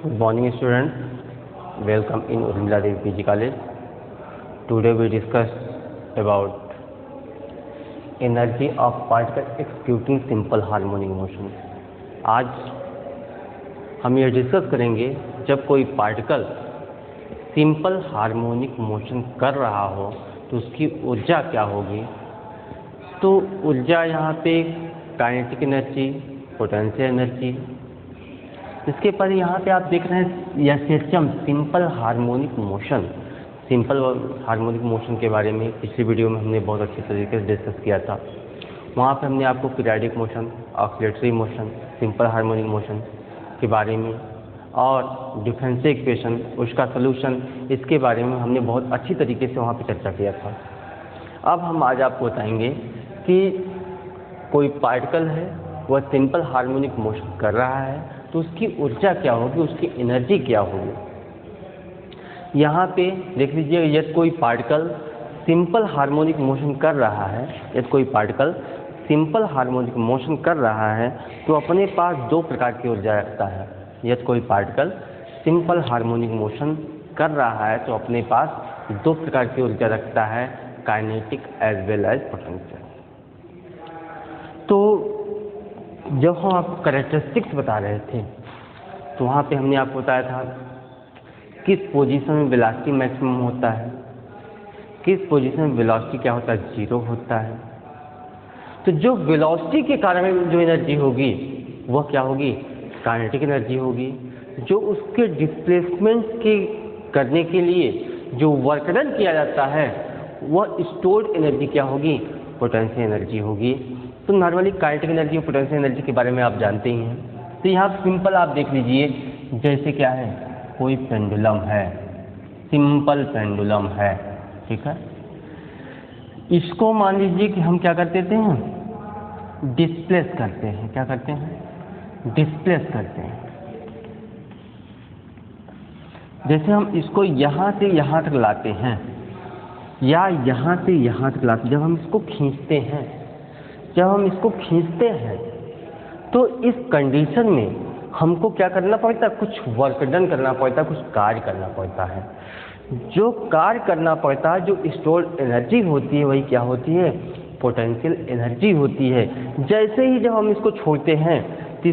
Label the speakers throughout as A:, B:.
A: Good morning, students. Welcome in Urmila Devi PG College. Today we discuss about energy of particle executing simple harmonic motion. आज हम यह discuss करेंगे जब कोई particle simple harmonic motion कर रहा हो तो उसकी ऊर्जा क्या होगी। तो ऊर्जा यहाँ पे काइनेटिक एनर्जी, पोटेंशियल एनर्जी। इसके पर यहाँ पे आप देख रहे हैं यह सिस्टम सिंपल हार्मोनिक मोशन के बारे में पिछली वीडियो में हमने बहुत अच्छे तरीके से डिस्कस किया था। वहाँ पे हमने आपको periodic motion, oscillatory motion, simple harmonic motion के बारे में और डिफरेंशियल इक्वेशन, उसका सलूशन, इसके बारे में हमने बहुत अच्छी तरीके से वहाँ पे चर्चा किया था। अब हम आज आपको बताएंगे कि कोई पार्टिकल है वह सिंपल हार्मोनिक मोशन कर रहा है तो उसकी ऊर्जा क्या होगी, उसकी एनर्जी क्या होगी। यहाँ पे देख लीजिए, यदि कोई पार्टिकल सिंपल हार्मोनिक मोशन कर रहा है, तो अपने पास दो प्रकार की ऊर्जा रखता है। यदि कोई पार्टिकल सिंपल हार्मोनिक मोशन कर रहा है तो अपने पास दो प्रकार की ऊर्जा रखता है, kinetic as well as potential. तो जब हम आपको कैरेक्टरिस्टिक्स बता रहे थे तो वहाँ पे हमने आपको बताया था किस पोजीशन में वेलोसिटी मैक्सिमम होता है, किस पोजीशन में वेलोसिटी क्या होता है, जीरो होता है। तो जो वेलोसिटी के कारण जो एनर्जी होगी वह क्या होगी, काइनेटिक एनर्जी होगी। जो उसके डिस्प्लेसमेंट के करने के लिए जो वर्क डन किया जाता है वह स्टोर्ड एनर्जी क्या होगी, पोटेंशियल एनर्जी होगी। तो नॉर्मली काइनेटिक एनर्जी और पोटेंशियल एनर्जी के बारे में आप जानते ही हैं। तो यहाँ सिंपल आप देख लीजिए, जैसे क्या है, कोई पेंडुलम है, सिंपल पेंडुलम है, ठीक है। इसको मान लीजिए कि हम क्या करते थे, डिस्प्लेस करते हैं। क्या करते हैं, डिस्प्लेस करते हैं। जैसे हम इसको यहाँ से यहाँ तक लाते हैं या यहाँ से यहाँ तक लाते, जब हम इसको खींचते हैं तो इस कंडीशन में हमको क्या करना पड़ता है, कुछ वर्क डन करना पड़ता है, कुछ कार्य करना पड़ता है। जो कार्य करना पड़ता है, जो स्टोर्ड एनर्जी होती है, वही क्या होती है, पोटेंशियल एनर्जी होती है। जैसे ही जब हम इसको छोड़ते हैं तो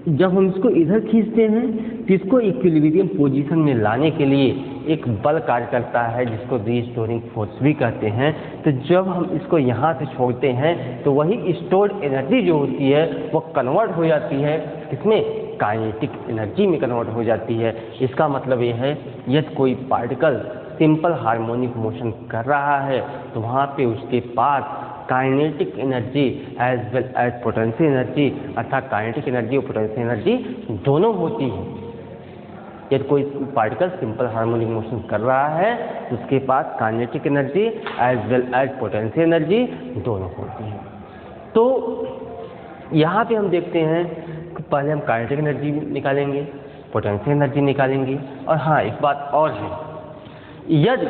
A: जब हम इसको इधर खींचते हैं तो इसको इक्विलिब्रियम पोजीशन में लाने के लिए एक बल कार्य करता है जिसको रीस्टोरिंग फोर्स भी कहते हैं। तो जब हम इसको यहाँ से छोड़ते हैं तो वही स्टोर्ड एनर्जी जो होती है वो कन्वर्ट हो जाती है, किसमें, काइनेटिक एनर्जी में कन्वर्ट हो जाती है। इसका मतलब ये है, यदि कोई पार्टिकल सिंपल हार्मोनिक मोशन कर रहा है तो वहाँ पे उसके पास kinetic energy as well as potential energy, अर्थात काइनेटिक एनर्जी और पोटेंशियल एनर्जी दोनों होती है। यदि कोई पार्टिकल सिंपल हार्मोनिक मोशन कर रहा है तो उसके पास kinetic energy as well as potential energy दोनों होती है। तो यहाँ पे हम देखते हैं कि पहले हम काइनेटिक एनर्जी निकालेंगे, पोटेंशियल एनर्जी निकालेंगे। और हाँ, एक बात और है, यदि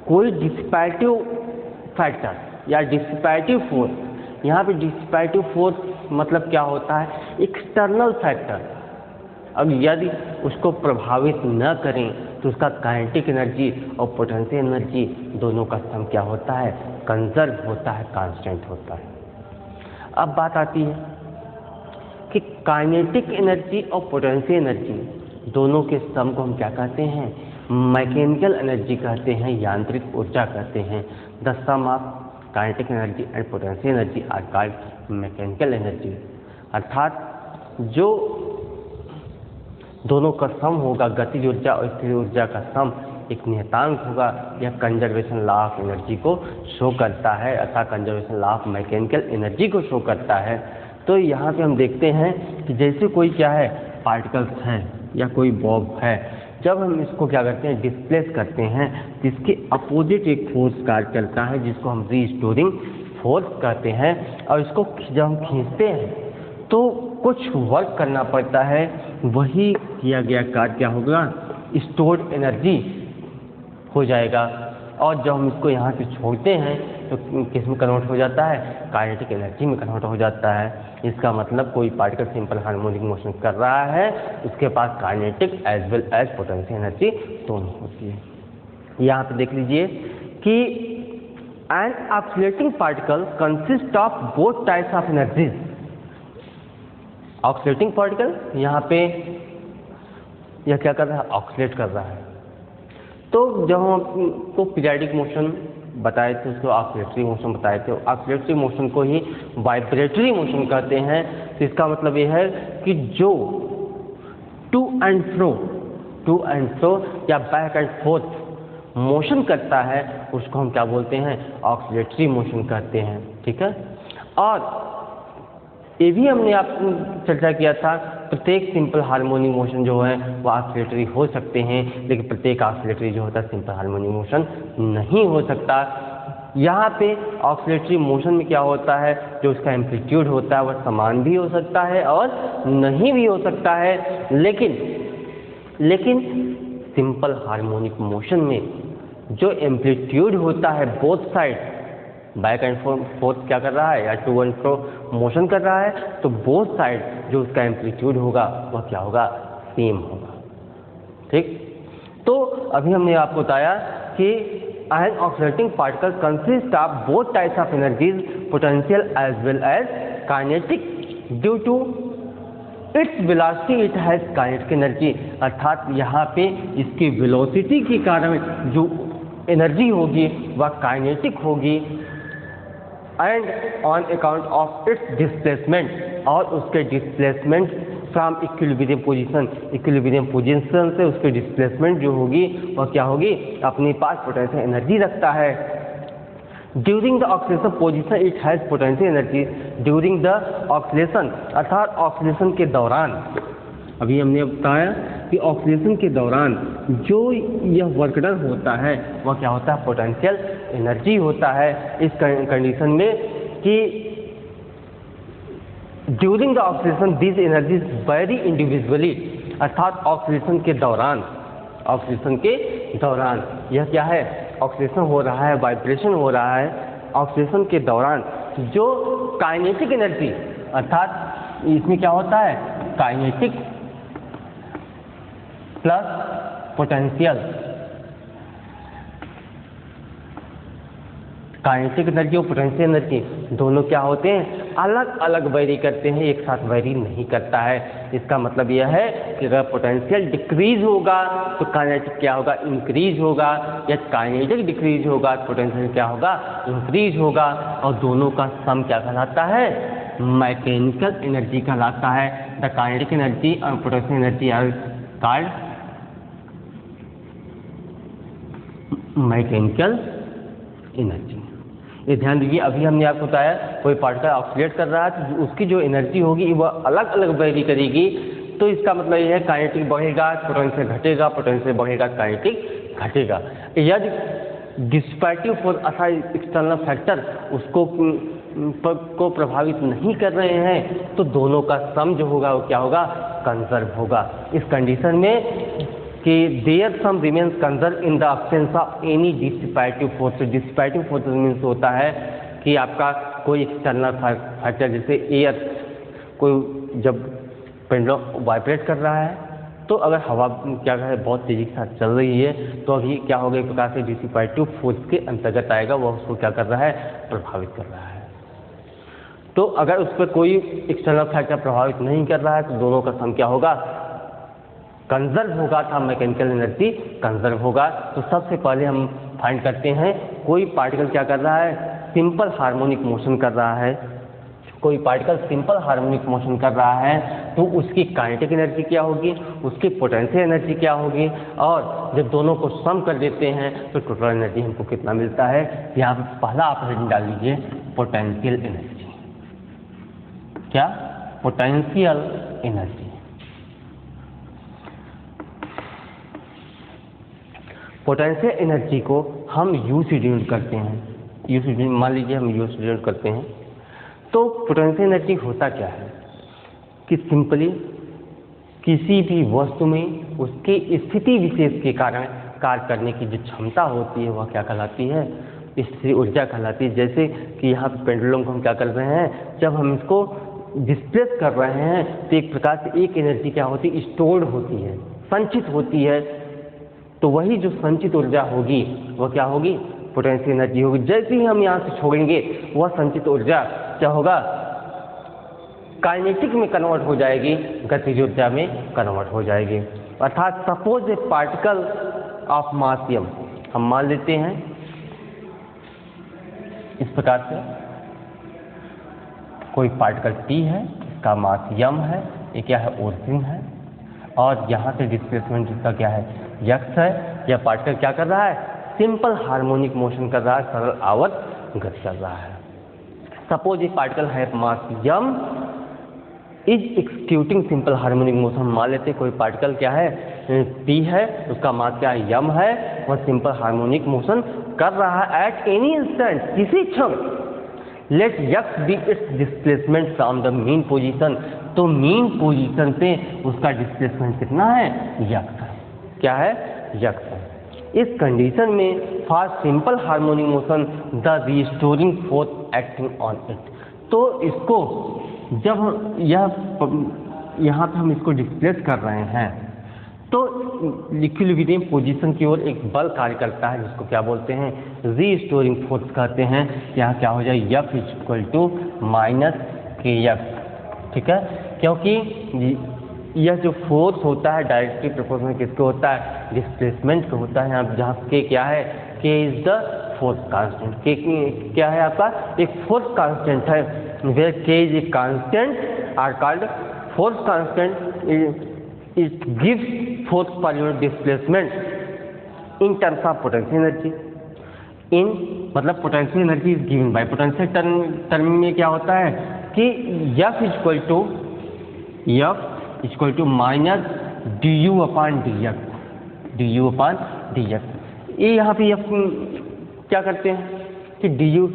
A: कोई डिसिपेटिव फैक्टर या डिसिपेटिव फोर्स, यहाँ पे डिसिपेटिव फोर्स मतलब क्या होता है, एक्सटर्नल फैक्टर, अब यदि उसको प्रभावित न करें तो उसका काइनेटिक एनर्जी और पोटेंशियल एनर्जी दोनों का सम क्या होता है, कंजर्व होता है, कांस्टेंट होता है। अब बात आती है कि काइनेटिक एनर्जी और पोटेंशियल एनर्जी दोनों के सम को हम क्या कहते हैं, मैकेनिकल एनर्जी कहते हैं, यांत्रिक ऊर्जा कहते हैं। The sum of kinetic energy and potential energy are called mechanical energy. अर्थात जो दोनों का सम होगा, गतिज ऊर्जा और स्थिर ऊर्जा का सम एक नियतांक होगा, यह कंजर्वेशन लॉ ऑफ एनर्जी को शो करता है, अर्थात conservation law of mechanical energy को शो करता है। तो यहाँ पे हम देखते हैं कि जैसे कोई क्या है, पार्टिकल्स हैं या कोई बॉब है, जब हम इसको क्या करते हैं, डिस्प्लेस करते हैं तो इसके अपोजिट एक फोर्स कार्य करता है जिसको हम रीस्टोरिंग फोर्स कहते हैं। और इसको जब हम खींचते हैं तो कुछ वर्क करना पड़ता है, वही किया गया कार्य क्या होगा, स्टोर्ड एनर्जी हो जाएगा। और जब हम इसको यहाँ से छोड़ते हैं तो किस में कन्वर्ट हो जाता है, काइनेटिक एनर्जी में कन्वर्ट हो जाता है। इसका मतलब कोई पार्टिकल सिंपल हार्मोनिक मोशन कर रहा है, उसके पास kinetic as well as potential energy दोनों होती है। यहाँ पे देख लीजिए कि an oscillating particle consist of both types of energies. Oscillating particle यहाँ पे यह क्या कर रहा है, ऑक्सीलेट कर रहा है। तो जब हम आपको पीरियाडिक मोशन बताए थे, उसको ऑक्सीलेटरी मोशन बताए थे, ऑक्सीलेटरी मोशन को ही वाइब्रेटरी मोशन कहते हैं। तो इसका मतलब यह है कि जो टू एंड फ्रो या बैक एंड फोर्थ मोशन करता है उसको हम क्या बोलते हैं, ऑक्सीलेटरी मोशन कहते हैं। ठीक है, और ये भी हमने आपको चर्चा किया था, प्रत्येक सिंपल हार्मोनिक मोशन जो है वो ऑक्सीलेटरी हो सकते हैं, लेकिन प्रत्येक ऑक्सीलेटरी जो होता है सिंपल हार्मोनिक मोशन नहीं हो सकता। यहाँ पे ऑक्सीलेटरी मोशन में क्या होता है, जो उसका एम्पलीट्यूड होता है वह समान भी हो सकता है और नहीं भी हो सकता है। लेकिन सिंपल हार्मोनिक मोशन में जो एम्पलीट्यूड होता है both side, back and fourth क्या कर रहा है या टू एंड फ्रो मोशन कर रहा है, तो बोथ साइड जो उसका एम्पलीट्यूड होगा वह क्या होगा, सेम होगा। ठीक, तो अभी हमने आपको बताया कि an oscillating particle consist of both types of energies, potential as well as kinetic. Due to its velocity it has kinetic energy, अर्थात यहाँ पे इसकी वेलोसिटी के कारण जो एनर्जी होगी वह काइनेटिक होगी। And on account of its displacement, और उसके डिस्प्लेसमेंट फ्रॉम इक्विलिब्रियम पोजीशन से उसकी डिस्प्लेसमेंट जो होगी वह क्या होगी, अपने पास पोटेंशियल एनर्जी रखता है। During the oscillation position it has potential energy. During the oscillation अर्थात ऑक्सीलेशन के दौरान, अभी हमने बताया कि ऑक्सीलेशन के दौरान जो यह वर्क डन होता है वह क्या होता है, पोटेंशियल एनर्जी होता है। इस कंडीशन में कि during the oscillation this energies very individually, अर्थात ऑक्सीलेशन के दौरान यह क्या है, ऑक्सीलेशन हो रहा है, वाइब्रेशन हो रहा है। ऑक्सीलेशन के दौरान जो काइनेटिक एनर्जी, अर्थात इसमें क्या होता है, kinetic plus potential, kinetic energy और पोटेंशियल एनर्जी दोनों क्या होते हैं, अलग अलग वेरी करते हैं, एक साथ वेरी नहीं करता है। इसका मतलब यह है कि अगर पोटेंशियल डिक्रीज होगा तो काइनेटिक क्या होगा, इंक्रीज होगा, या काइनेटिक डिक्रीज होगा तो पोटेंशियल क्या होगा, इंक्रीज होगा। और दोनों का सम क्या कहलाता है, मैकेनिकल एनर्जी कहलाता है। द काइनेटिक एनर्जी और potential energy are called mechanical energy. ये ध्यान दीजिए, अभी हमने आपको बताया कोई पार्टिकल ऑक्सीलेट कर रहा है तो उसकी जो एनर्जी होगी वह अलग अलग वेरी करेगी। तो इसका मतलब यह है काइनेटिक बढ़ेगा, पोटेंशियल घटेगा, पोटेंशियल बढ़ेगा, काइनेटिक घटेगा। यदि डिस्पर्टिव फोर्स अर्थात एक्सटर्नल फैक्टर उसको को प्रभावित नहीं कर रहे हैं तो दोनों का सम जो होगा वो क्या होगा, कंजर्व होगा। इस कंडीशन में कि their sum remains conserve in the absence of any dissipative force. Dissipative force means होता है कि आपका कोई एक्सटर्नल फैक्टर, जैसे एयर, कोई जब पेंडुलम वाइब्रेट कर रहा है तो अगर हवा क्या है बहुत तेजी के साथ चल रही है तो अभी क्या होगा, एक प्रकार से डिसिपेटिव फोर्स के अंतर्गत आएगा, वह उसको क्या कर रहा है, प्रभावित कर रहा है। तो अगर उस पर कोई एक्सटर्नल फैक्टर प्रभावित नहीं कर रहा है तो दोनों का सम क्या होगा, कंजर्व होगा, था मैकेनिकल एनर्जी कंजर्व होगा। तो सबसे पहले हम फाइंड करते हैं कोई पार्टिकल क्या कर रहा है, सिंपल हार्मोनिक मोशन कर रहा है। कोई पार्टिकल सिंपल हार्मोनिक मोशन कर रहा है तो उसकी काइनेटिक एनर्जी क्या होगी, उसकी पोटेंशियल एनर्जी क्या होगी, और जब दोनों को सम कर देते हैं तो टोटल एनर्जी हमको कितना मिलता है। यहाँ पर पहला ऑपरेशन डाल लीजिए, पोटेंशियल एनर्जी। क्या, पोटेंशियल एनर्जी। पोटेंशियल एनर्जी को हम यू से डिनोट करते हैं। यू से मान लीजिए हम यू से डिनोट करते हैं। तो पोटेंशियल एनर्जी होता क्या है कि सिंपली किसी भी वस्तु में उसकी स्थिति विशेष के कारण कार्य करने की जो क्षमता होती है वह क्या कहलाती है, स्थिर ऊर्जा कहलाती है। जैसे कि यहाँ पे पेंडुलम को हम क्या कर रहे हैं, जब हम इसको डिस्प्लेस कर रहे हैं तो एक प्रकार से एक एनर्जी क्या होती है, स्टोर्ड होती है, संचित होती है। तो वही जो संचित ऊर्जा होगी वह क्या होगी, पोटेंशियल एनर्जी होगी। जैसे ही हम यहाँ से छोड़ेंगे वह संचित ऊर्जा क्या होगा, काइनेटिक में कन्वर्ट हो जाएगी, गतिज ऊर्जा में कन्वर्ट हो जाएगी। अर्थात suppose A particle of mass m, हम मान लेते हैं इस प्रकार से कोई पार्टिकल T है, इसका मास m है, ये क्या है, ओरिजिन है, और यहाँ से डिस्प्लेसमेंट इसका क्या है, x है। यह पार्टिकल क्या कर रहा है, सिंपल हार्मोनिक मोशन कर रहा है, सरल आवर्त गति कर रहा है। सपोज ये पार्टिकल है मास m is executing simple harmonic motion. मान लेते हैं कोई पार्टिकल क्या है, P है, उसका मास क्या है, m है, वह सिंपल हार्मोनिक मोशन कर रहा है एट एनी इंस्टेंट, किसी क्षण। Let x be its displacement from the mean position, तो मीन पोजीशन पे उसका डिस्प्लेसमेंट कितना है, x है, क्या है, x है। इस कंडीशन में for simple harmonic motion the restoring force acting on it, तो इसको जब यहाँ पे हम इसको डिस्प्लेस कर रहे हैं तो इक्विलिब्रियम पोजीशन की ओर एक बल कार्य करता है, जिसको क्या बोलते हैं, रीस्टोरिंग फोर्स कहते हैं। यहाँ क्या हो जाए, F equal to minus kx, ठीक है, क्योंकि यह जो फोर्स होता है डायरेक्टली प्रोपोर्शनल किसको होता है, डिस्प्लेसमेंट को होता है। यहाँ जहाँ k क्या है, k is the force constant, k क्या है आपका, एक फोर्स कांस्टेंट है, where k is a constant are called force constant. It gives force per unit displacement in terms of potential energy. In मतलब potential energy is given by potential term में क्या होता है कि F equal to minus du upon dx। ये यहाँ पे F क्या करते हैं कि du,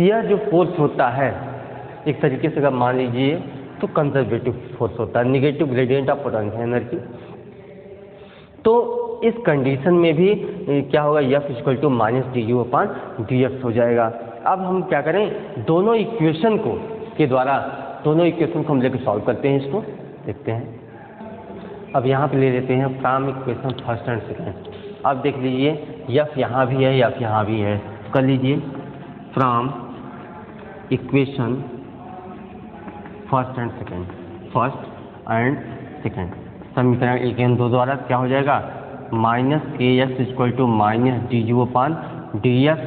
A: यह जो फोर्स होता है एक तरीके से अगर मान लीजिए तो कंजर्वेटिव फोर्स होता है, negative gradient of potential energy. तो इस कंडीशन में भी क्या होगा, F equal to minus du upon dx हो जाएगा। अब हम क्या करें, दोनों इक्वेशन के द्वारा दोनों इक्वेशन को हम लेकर सॉल्व करते हैं, इसको देखते हैं। अब यहाँ पे ले लेते हैं from equation first and second. अब देख लीजिए F यहाँ भी है, F यहाँ भी है, तो कर लीजिए from equation first and second समीकरण 1 और 2 द्वारा क्या हो जाएगा, minus kx equal to minus du upon dx।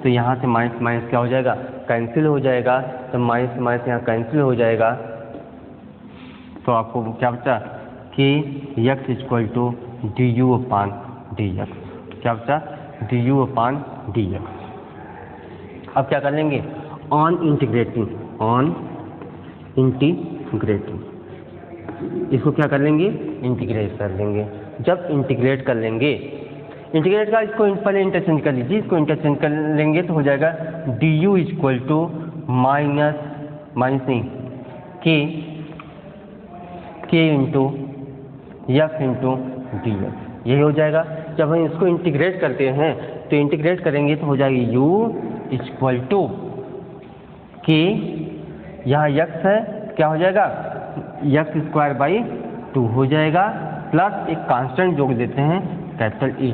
A: तो यहाँ से माइनस माइनस क्या हो जाएगा, कैंसिल हो जाएगा, तो माइनस माइनस यहाँ कैंसिल हो जाएगा। तो आपको क्या बचा कि x equal to du upon dx, क्या बचा, du अपॉन dx। अब क्या कर लेंगे, ऑन इंटीग्रेटिंग इसको क्या कर लेंगे, इंटीग्रेट कर लेंगे। जब इंटीग्रेट कर लेंगे, इंटीग्रेट का इसको पहले इंटरचेंज कर लीजिए, इसको इंटरचेंज कर लेंगे तो हो जाएगा du इक्वल टू माइनस नहीं k into f into dx, यही हो जाएगा। जब हम इसको इंटीग्रेट करते हैं तो इंटीग्रेट करेंगे तो हो जाएगी u इक्वल टू k, यहाँ x है, क्या हो जाएगा, x स्क्वायर बाई 2 हो जाएगा, प्लस एक कांस्टेंट जोड़ देते हैं capital E,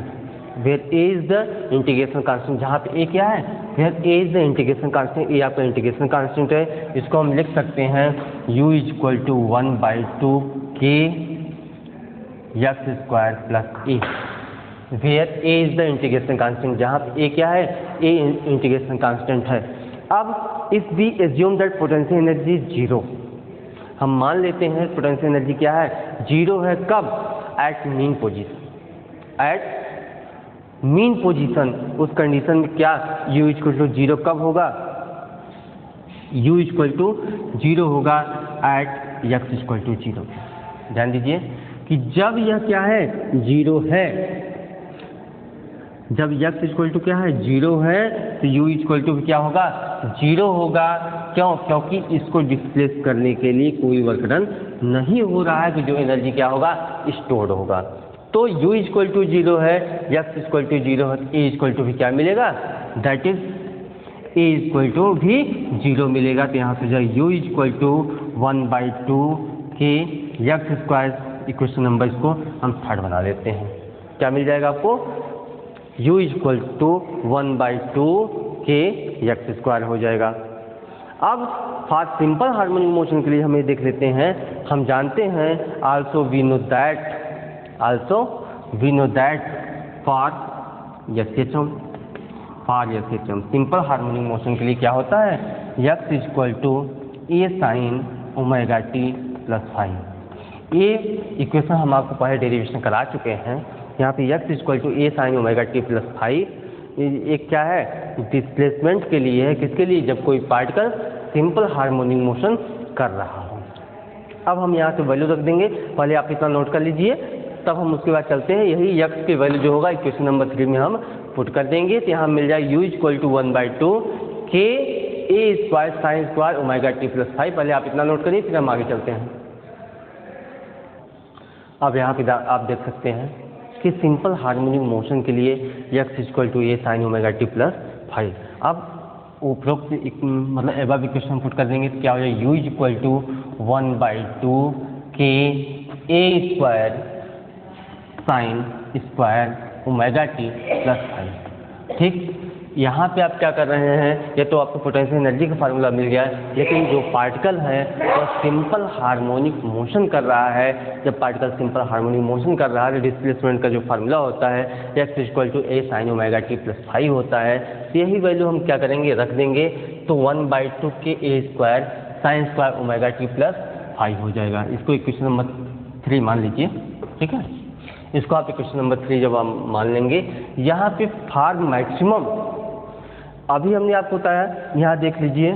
A: where a is the integration constant. जहाँ पे a क्या है, where a is the integration constant, a आपका इंटीग्रेशन कांस्टेंट है। इसको हम लिख सकते हैं u equal to 1/2 k x square plus a, where a is the integration constant. जहाँ पे a क्या है, a इंटीग्रेशन कांस्टेंट है। अब if we assume that potential energy zero, हम मान लेते हैं पोटेंशियल एनर्जी क्या है, जीरो है। कब, एट मीन पोजीशन, उस कंडीशन में क्या u इक्वल टू जीरो कब होगा, u इक्वल टू जीरो होगा at x equal to zero. ध्यान दीजिए कि जब यह क्या है, जीरो है, जब x इक्वल टू क्या है, जीरो है, तो u इक्वल टू क्या होगा, जीरो होगा। क्यों, क्योंकि इसको डिस्प्लेस करने के लिए कोई वर्क डन नहीं हो रहा है, तो जो एनर्जी क्या होगा, स्टोर्ड होगा। तो u इक्वल टू जीरो है, x इक्वल टू जीरो है, a इक्वल टू भी क्या मिलेगा, that is A equal to भी 0 मिलेगा। तो यहाँ से जो u इक्वल टू 1/2 के एक्स स्क्वायर इक्वेशन नंबर इसको हम थर्ड बना देते हैं। क्या मिल जाएगा आपको? u इक्वल टू 1/2 के एक्स स्क्वायर हो जाएगा। अब फॉर सिंपल हार्मोनिक मोशन के लिए हम ये देख लेते हैं, हम जानते हैं also we know that for SHM simple harmonic motion के लिए क्या होता है? x equal to A sine omega T plus phi. ये इक्वेशन हम आपको पहले डेरिवेशन करा चुके हैं। यहाँ पे x equal to A sine omega T plus phi एक क्या है? डिस्प्लेसमेंट के लिए है। किसके लिए? जब कोई पार्टिकल सिंपल हार्मोनिक मोशन कर रहा हो। अब हम यहाँ से वैल्यू रख देंगे, पहले आप इतना नोट कर लीजिए, तब हम उसके बाद चलते हैं। यही x की वैल्यू जो होगा इक्वेशन नंबर 3 में हम पुट कर देंगे। तो यहाँ मिल जाएगा u equal to 1/2 k a square sine square omega T plus phi. पहले आप इतना नोट करिए, फिर हम आगे चलते हैं। अब यहाँ पे आप देख सकते हैं कि सिंपल हार्मोनिक मोशन के लिए x equal to A sine omega T plus phi. अब उपरोक्त मतलब एबव इक्वेशन पुट कर देंगे तो क्या हो जाएगा? u equal to 1/2 k a square sine square omega T plus phi. ठीक, यहाँ पे आप क्या कर रहे हैं? ये तो आपको पोटेंशियल एनर्जी का फार्मूला मिल गया है, लेकिन जो पार्टिकल है वो सिंपल हार्मोनिक मोशन कर रहा है। जब पार्टिकल सिंपल हार्मोनिक मोशन कर रहा है, डिस्प्लेसमेंट का जो फार्मूला होता है x equal to A sine omega T plus phi होता है। तो यही वैल्यू हम क्या करेंगे? रख देंगे। तो 1/2 k a square sine square omega T plus phi हो जाएगा। इसको इक्वेशन नंबर 3 मान लीजिए। ठीक है, इसको आप इक्वेशन नंबर 3 जब हम मान लेंगे, यहाँ पे फॉर मैक्सिमम अभी हमने आपको बताया, यहाँ देख लीजिए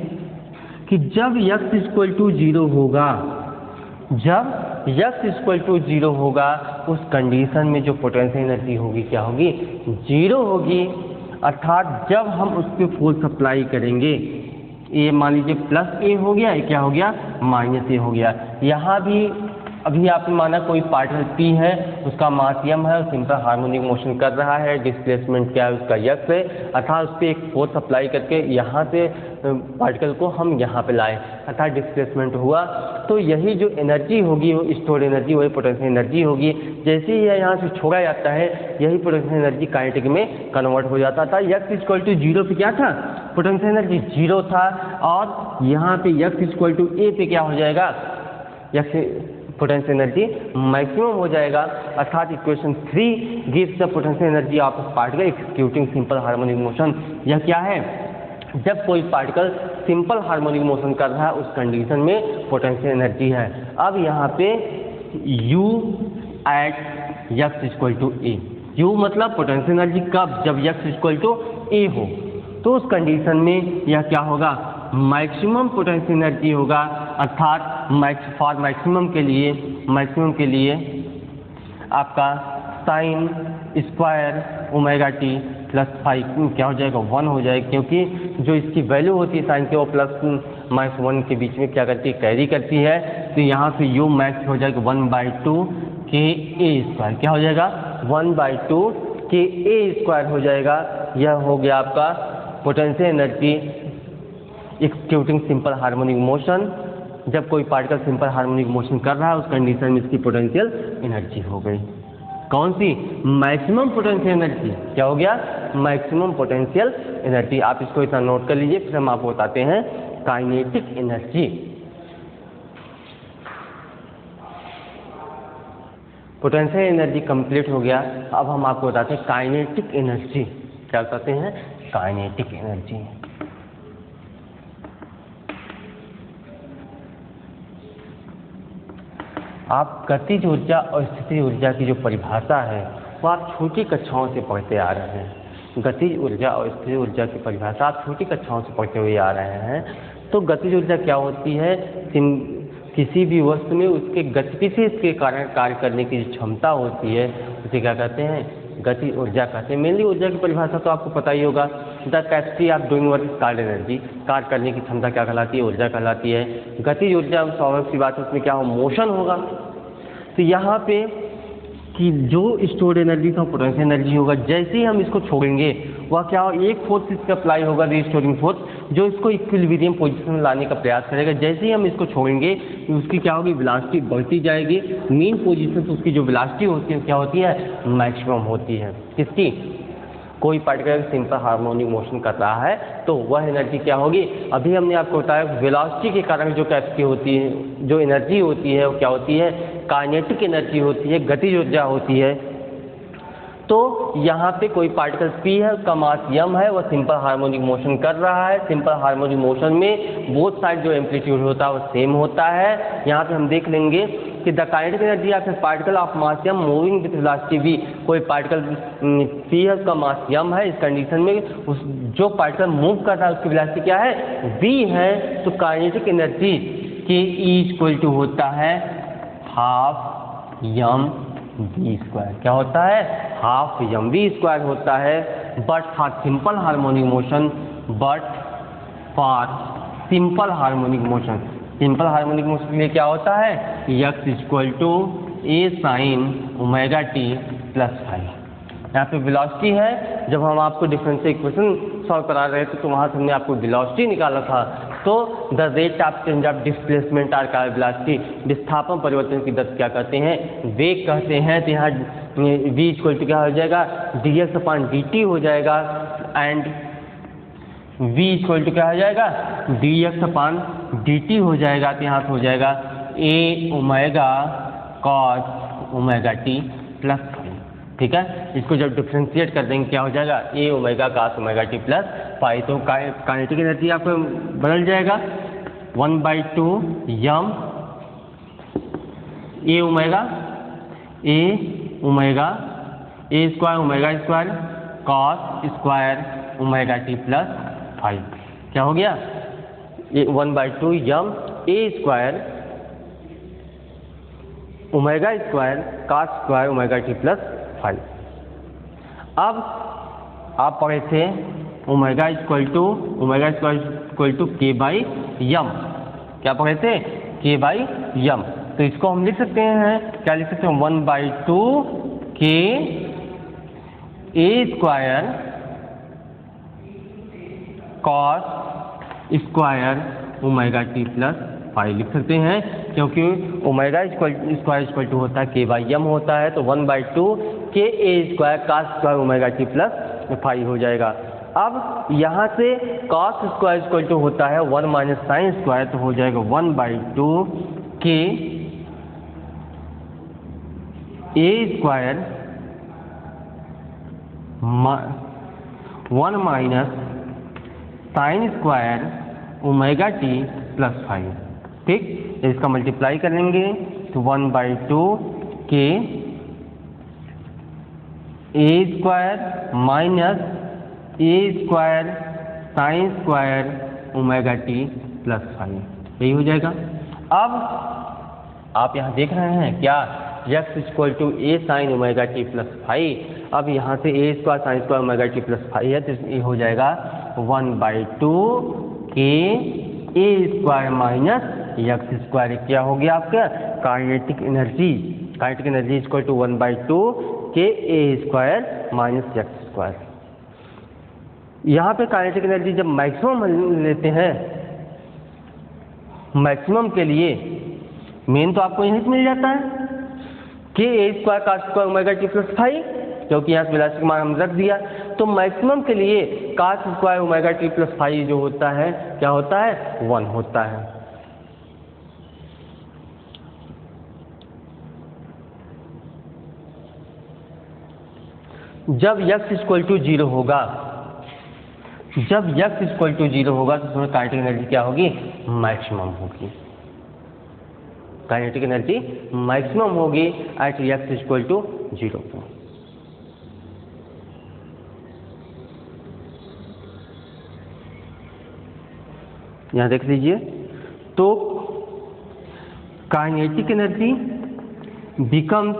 A: कि जब x इक्वल टू 0 होगा, जब x इक्वल टू 0 होगा उस कंडीशन में जो पोटेंशियल एनर्जी होगी क्या होगी? 0 होगी। अर्थात जब हम उस पर फोर्स अप्लाई करेंगे, ये मान लीजिए प्लस ए हो गया, ये क्या हो गया? माइनस ए हो गया। यहाँ भी अभी आपने माना कोई पार्टिकल P है, उसका मास m है, सिंपल हार्मोनिक मोशन कर रहा है, डिस्प्लेसमेंट क्या है? उसका x है। अर्थात उस पर एक फोर्स अप्लाई करके यहाँ से पार्टिकल को हम यहाँ पे लाए, अर्थात डिस्प्लेसमेंट हुआ। तो यही जो एनर्जी होगी वो स्टोर एनर्जी, वही पोटेंशियल एनर्जी होगी। जैसे ही यहाँ से छोड़ा जाता है, यही पोटेंशियल एनर्जी काइनेटिक में कन्वर्ट हो जाता था। x इक्वल टू 0 पे क्या था? पोटेंशियल एनर्जी 0 था, और यहाँ पे x इक्वल टू a पे क्या हो जाएगा? x पोटेंशियल एनर्जी मैक्सिमम हो जाएगा। अर्थात equation 3 gives the potential energy of particle executing simple harmonic motion. यह क्या है? जब कोई पार्टिकल सिंपल हार्मोनिक मोशन कर रहा है उस कंडीशन में पोटेंशियल एनर्जी है। अब यहाँ पे u at x equal to A, u मतलब पोटेंशियल एनर्जी कब? जब x इक्वल टू ए हो, तो उस कंडीशन में यह क्या होगा? मैक्सिमम पोटेंशियल एनर्जी होगा। अर्थात फॉर मैक्सिमम के लिए आपका sine square omega T plus phi क्या हो जाएगा? 1 हो जाएगा, क्योंकि जो इसकी वैल्यू होती है साइन के वो +-1 के बीच में क्या करती है? कैरी करती है। तो यहाँ से u मैक्स हो जाएगा 1/2 के ए स्क्वायर। क्या हो जाएगा? 1/2 के ए स्क्वायर हो जाएगा। यह हो गया आपका potential energy executing simple harmonic motion. जब कोई पार्टिकल सिंपल हार्मोनिक मोशन कर रहा है उस कंडीशन में इसकी पोटेंशियल एनर्जी हो गई। कौन सी? Maximum potential energy. क्या हो गया? Maximum potential energy. आप इसको इतना नोट कर लीजिए, फिर हम आपको बताते हैं kinetic energy. Potential energy complete हो गया। अब हम आपको बताते हैं काइनेटिक एनर्जी। क्या बताते हैं? Kinetic energy. आप गतिज ऊर्जा और स्थितिज ऊर्जा की जो परिभाषा है वो आप छोटी कक्षाओं से पढ़ते आ रहे हैं। गतिज ऊर्जा और स्थितिज ऊर्जा की परिभाषा आप छोटी कक्षाओं से पढ़ते हुए आ रहे हैं। तो गतिज ऊर्जा क्या होती है? किसी भी वस्तु में उसके गतिविधि के कारण कार्य करने की जो क्षमता होती है उसे क्या कहते हैं? गति ऊर्जा कहते हैं। मेनली ऊर्जा की परिभाषा तो आपको पता ही होगा, the capacity of doing work card energy. कार्य करने की क्षमता क्या कहलाती है? ऊर्जा कहलाती है। गतिज ऊर्जा स्वाभाविक सी बात है, उसमें क्या हो? मोशन होगा। तो यहाँ पे कि जो स्टोर्ड एनर्जी का पोटेंशियल एनर्जी होगा, जैसे ही हम इसको छोड़ेंगे वह क्या हो, एक फोर्स इसका अप्लाई होगा, रीस्टोरिंग फोर्स, जो इसको इक्विलिब्रियम पोजीशन में लाने का प्रयास करेगा। जैसे ही हम इसको छोड़ेंगे उसकी क्या होगी, वेलोसिटी बढ़ती जाएगी। मेन पोजीशन से उसकी जो वेलोसिटी होती है क्या होती है, मैक्सिमम होती है। किसकी, कोई पार्टिकल सिंपल हार्मोनिक मोशन कर रहा है तो वह एनर्जी क्या होगी, अभी हमने आपको बताया वेलोसिटी के कारण जो कैपेसिटी होती है, जो एनर्जी होती है वो क्या होती है, काइनेटिक एनर्जी होती है, गतिज ऊर्जा होती है। तो यहाँ पे कोई पार्टिकल P है, उसका मास m है, वह सिंपल हार्मोनिक मोशन कर रहा है। सिंपल हार्मोनिक मोशन में बोथ साइड जो एम्पलीट्यूड होता है वो सेम होता है। यहाँ पे हम देख लेंगे कि the kinetic energy of A particle of mass m moving with velocity v, कोई पार्टिकल P है, उसका मास m है। इस कंडीशन में उस जो पार्टिकल मूव कर रहा है उसकी वेलोसिटी क्या है, v है। तो काइनेटिक एनर्जी के E होता है हाफ m v स्क्वायर। क्या होता है, हाफ m v स्क्वायर होता है। But for simple harmonic motion, simple harmonic motion के लिए क्या होता है, x a sin omega t plus phi. यहाँ पे वेलोसिटी है, जब हम आपको डिफरेंशियल इक्वेशन सॉल्व करा रहे थे तो वहाँ से हमने आपको वेलोसिटी निकाला था। तो the rate of change of displacement are का वेलोसिटी, विस्थापन परिवर्तन की दर क्या कहते हैं, वेग कहते हैं। तो यहाँ v क्या हो जाएगा, dx/dt हो जाएगा। एंड v क्या हो जाएगा, dx/dt हो जाएगा। तो यहाँ से हो जाएगा a omega cos omega t plus phi. ठीक है, इसको जब डिफ्रेंशिएट कर देंगे क्या हो जाएगा, a omega cos omega t plus phi. तो काइनेटिक एनर्जी आपको बदल जाएगा 1/2 m a omega a square omega square cos square omega t plus phi. क्या हो गया, 1/2 m a square omega square cos square omega t plus phi. अब आप पढ़े थे omega square k by m, क्या पढ़े थे, k बाई m। तो इसको हम लिख सकते हैं, क्या लिख सकते हैं, 1/2 k a square cos square omega t plus phi लिख सकते हैं, क्योंकि ओमेगा स्क्वायर होता है k बाई m होता है। तो 1/2 k a square cos square omega t plus phi हो जाएगा। अब यहाँ से cos स्क्वायर होता है 1 माइनस साइन स्क्वायर, तो हो जाएगा 1/2 k a square 1 minus sine square omega t plus phi. ठीक, इसका मल्टीप्लाई करेंगे तो 1/2 k a square minus a square sine square omega t plus phi, यही हो जाएगा। अब आप यहाँ देख रहे हैं क्या, x a sine omega t plus phi. अब यहाँ से a square sine square omega t plus phi है, तो ये हो जाएगा 1/2 k a square minus x square. क्या हो गया आपका, kinetic energy 1/2 k a square minus x square. यहाँ पे काइनेटिक एनर्जी जब मैक्सिमम लेते हैं, मैक्सिमम के लिए मेन तो आपको यहीं से मिल जाता है, k a square cos square omega t plus phi, क्योंकि यहाँ से वेलोसिटी का मान हम रख दिया। तो मैक्सिमम के लिए cos square omega t plus phi जो होता है क्या होता है, 1 होता है। जब x 0 होगा, तो उसमें काइनेटिक एनर्जी क्या होगी, मैक्सिमम होगी। काइनेटिक एनर्जी मैक्सिमम होगी एट x 0 पर। यहाँ देख लीजिए, तो kinetic energy becomes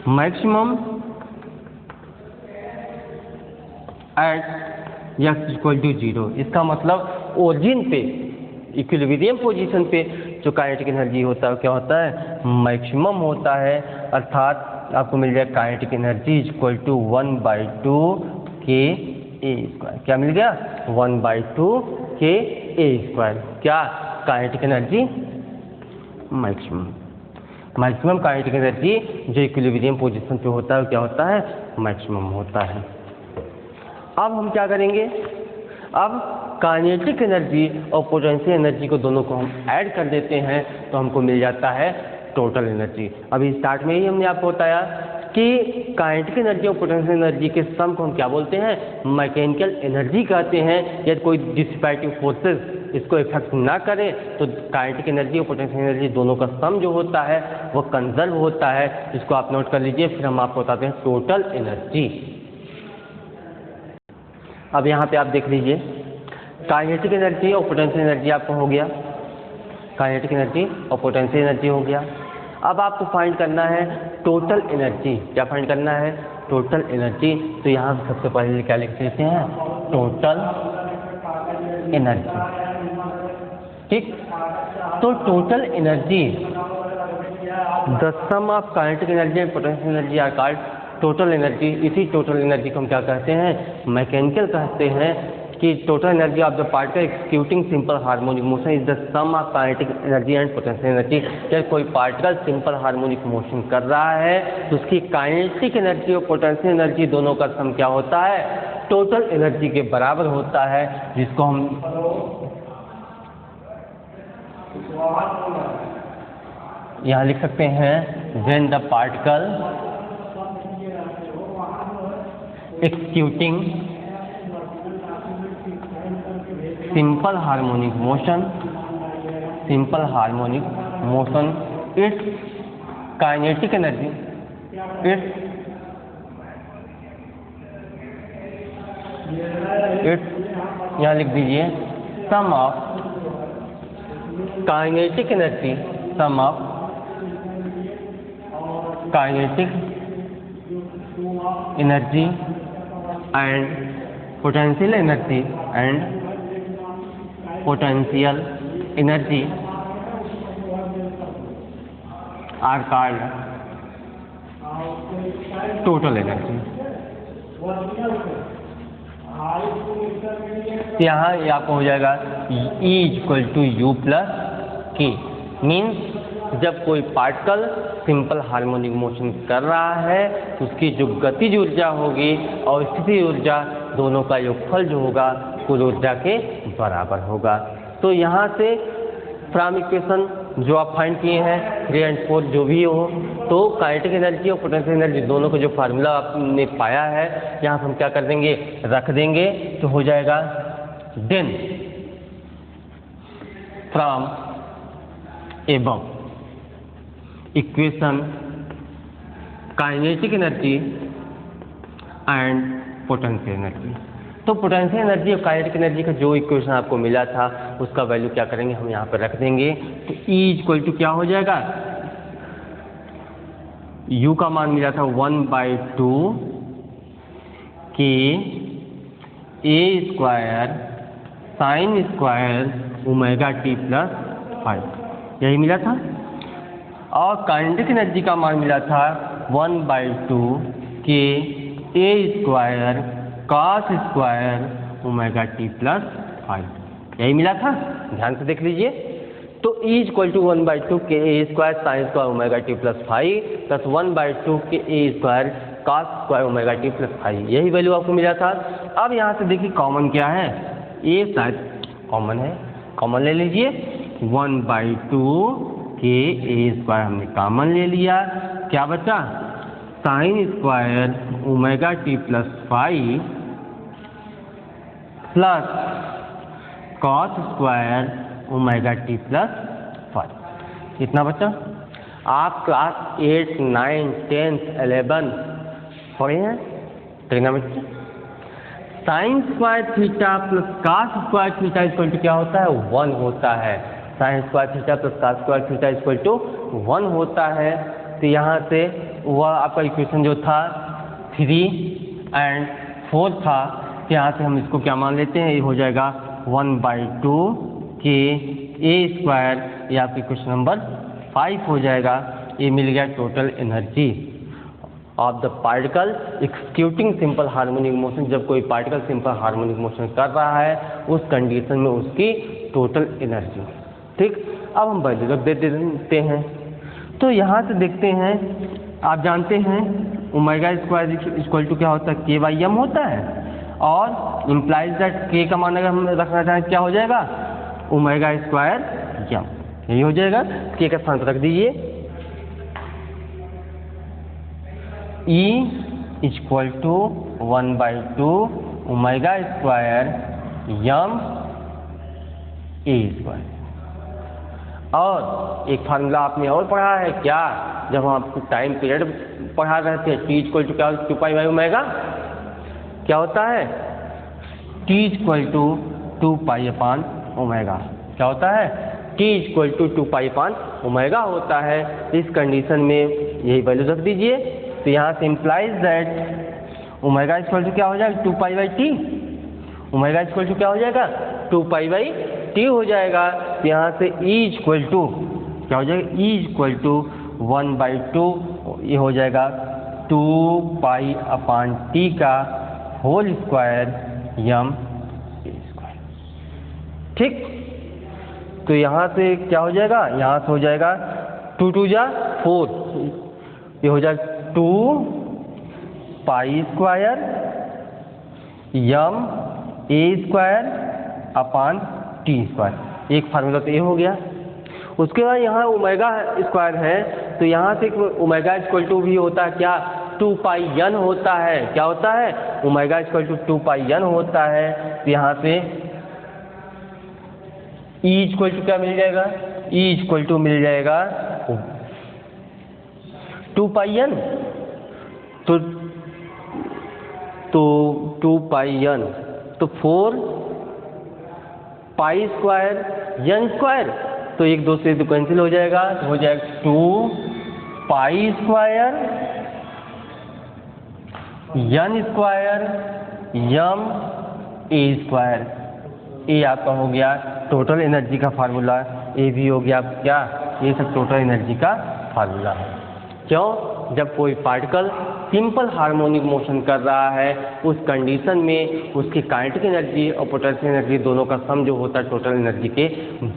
A: maximum at x 0। इसका मतलब ओरिजिन पे, इक्विलिब्रियम पोजीशन पे जो काइनेटिक एनर्जी होता है क्या होता है, मैक्सिमम होता है, अर्थात आपको मिल जाएगा kinetic energy equal to 1/2 k a square. क्या मिल गया, 1/2 के ए स्क्वायर। क्या, kinetic energy maximum kinetic energy जो इक्विलिब्रियम पोजीशन पे होता है क्या होता है, मैक्सिमम होता है। अब हम क्या करेंगे, अब काइनेटिक एनर्जी और पोटेंशियल एनर्जी को दोनों को हम ऐड कर देते हैं तो हमको मिल जाता है टोटल एनर्जी। अभी स्टार्ट में ही हमने आपको बताया कि काइनेटिक एनर्जी और पोटेंशियल एनर्जी के सम को हम क्या बोलते हैं, मैकेनिकल एनर्जी कहते हैं। यदि कोई डिसिपेटिव फोर्सेस इसको इफेक्ट ना करें तो काइनेटिक एनर्जी और पोटेंशियल एनर्जी दोनों का सम जो होता है वो कंजर्व होता है। इसको आप नोट कर लीजिए, फिर हम आपको बताते हैं टोटल एनर्जी। अब यहाँ पे आप देख लीजिए, काइनेटिक एनर्जी और पोटेंशियल एनर्जी आपको हो गया, काइनेटिक एनर्जी और पोटेंशियल एनर्जी हो गया। अब आपको फाइंड करना है टोटल एनर्जी। क्या फाइंड करना है, टोटल एनर्जी। तो यहाँ सबसे पहले क्या लिख देते हैं, टोटल एनर्जी। ठीक, तो total energy, the sum of kinetic energy and potential energy are called total energy. इसी टोटल एनर्जी को हम क्या कहते हैं, मैकेनिकल कहते हैं। कि total energy of the particle executing simple harmonic motion is the sum of kinetic energy and potential energy. जब कोई पार्टिकल सिंपल हार्मोनिक मोशन कर रहा है तो उसकी काइनेटिक एनर्जी और पोटेंशियल एनर्जी दोनों का सम क्या होता है, टोटल एनर्जी के बराबर होता है, जिसको हम यहाँ लिख सकते हैं when the particle executing simple harmonic motion its kinetic energy its यहाँ लिख दीजिए sum of kinetic energy, sum of kinetic energy and potential energy are called total energy. यहाँ ये आपको हो जाएगा E equal to U plus K. Means जब कोई पार्टिकल सिंपल हार्मोनिक मोशन कर रहा है तो उसकी जो गतिज ऊर्जा होगी और स्थिति ऊर्जा दोनों का योगफल जो होगा कुल ऊर्जा के बराबर होगा। तो यहाँ से फ्रॉम इक्वेशन जो आप फाइंड किए हैं 3 और 4 जो भी हो, तो काइनेटिक एनर्जी और पोटेंशियल एनर्जी दोनों का जो फार्मूला आपने पाया है यहाँ हम क्या कर देंगे, रख देंगे, तो हो जाएगा then from above equation kinetic energy and potential energy. तो पोटेंशियल एनर्जी और काइनेटिक एनर्जी का जो इक्वेशन आपको मिला था उसका वैल्यू क्या करेंगे, हम यहाँ पर रख देंगे। तो E इक्वल टू क्या हो जाएगा, U का मान मिला था 1/2 के A square sine square omega t plus 5, यही मिला था। और काइनेटिक एनर्जी का मान मिला था 1/2 के A square cos square omega t plus 5, यही मिला था। ध्यान से देख लीजिए। तो E equal to 1/2 k a square sine square omega t plus 5 plus 1/2 k a square cos square omega t plus 5, यही वैल्यू आपको मिला था। अब यहाँ से देखिए कॉमन क्या है, ए शायद कॉमन है, कॉमन ले लीजिए। 1/2 के ए स्क्वायर हमने कॉमन ले लिया, क्या बचा sign square omega t plus 5 plus cos square omega t plus 5, कितना बचा। आप क्लास 8, 9, 10, 11 पढ़े हैं trigonometry. Sine square theta plus cos square theta equal to क्या होता है, 1 होता है। Sine square theta plus cos square theta equal to 1 होता है। तो यहाँ से वह आपका इक्वेशन जो था 3 और 4 था, तो यहाँ से हम इसको क्या मान लेते हैं, ये हो जाएगा 1/2 के ए स्क्वायर, ये आपकी क्वेश्चन नंबर 5 हो जाएगा। ये मिल गया total energy of the particle executing simple harmonic motion. जब कोई पार्टिकल सिंपल हार्मोनिक मोशन कर रहा है उस कंडीशन में उसकी टोटल एनर्जी। ठीक, अब हम वैल्यू रख देते हैं। तो यहाँ से देखते हैं, आप जानते हैं ओमेगा स्क्वायर इक्वल टू क्या होता है, के बाई एम होता है, और इम्प्लाइज दैट के का मान अगर हम रखना चाहें क्या हो जाएगा, ओमेगा स्क्वायर एम, यही हो जाएगा। के का स्थान पर रख दीजिए, E equal to 1/2 omega square M A square. और एक फार्मूला आपने और पढ़ा है क्या, जब हम आपको टाइम पीरियड पढ़ा रहे थे, टी इक्वल टू क्या, 2π/ओमेगा क्या होता है, टी इक्वल टू 2π/ओमेगा क्या होता है, टी इक्वल टू 2π/ओमेगा होता है। इस कंडीशन में यही वैल्यू रख दीजिए। तो यहाँ से implies that omega equal to क्या हो जाएगा, 2π/t, ओमेगा इक्वल टू क्या हो जाएगा, 2π/t हो जाएगा। तो यहाँ से E इक्वल टू क्या हो जाएगा, E इक्वल टू 1/2, ये हो जाएगा 2π/t का होल स्क्वायर एम स्क्वायर। ठीक, तो यहाँ से क्या हो जाएगा, यहाँ से हो जाएगा 2 2 जा 4, ये हो जाएगा 2π square M A square upon T square. एक फार्मूला तो ये हो गया। उसके बाद यहाँ ओमेगा स्क्वायर है, तो यहाँ से ओमेगा इक्वल टू भी होता है क्या, 2πn होता है। क्या होता है, ओमेगा इक्वल टू 2πn होता है। तो यहाँ से E इक्वल टू क्या मिल जाएगा, E इक्वल टू मिल जाएगा 2πn, तो 2πn, तो 4π स्क्वायर n स्क्वायर, तो एक दो से कैंसिल हो जाएगा, तो हो जाएगा 2π square n square M A square. ये आपका हो गया टोटल एनर्जी का फार्मूला। ये भी हो गया आपका क्या, ये सब टोटल एनर्जी का फार्मूला है। क्यों, जब कोई पार्टिकल सिंपल हार्मोनिक मोशन कर रहा है उस कंडीशन में उसकी काइनेटिक एनर्जी और पोटेंशियल एनर्जी दोनों का सम जो होता है टोटल एनर्जी के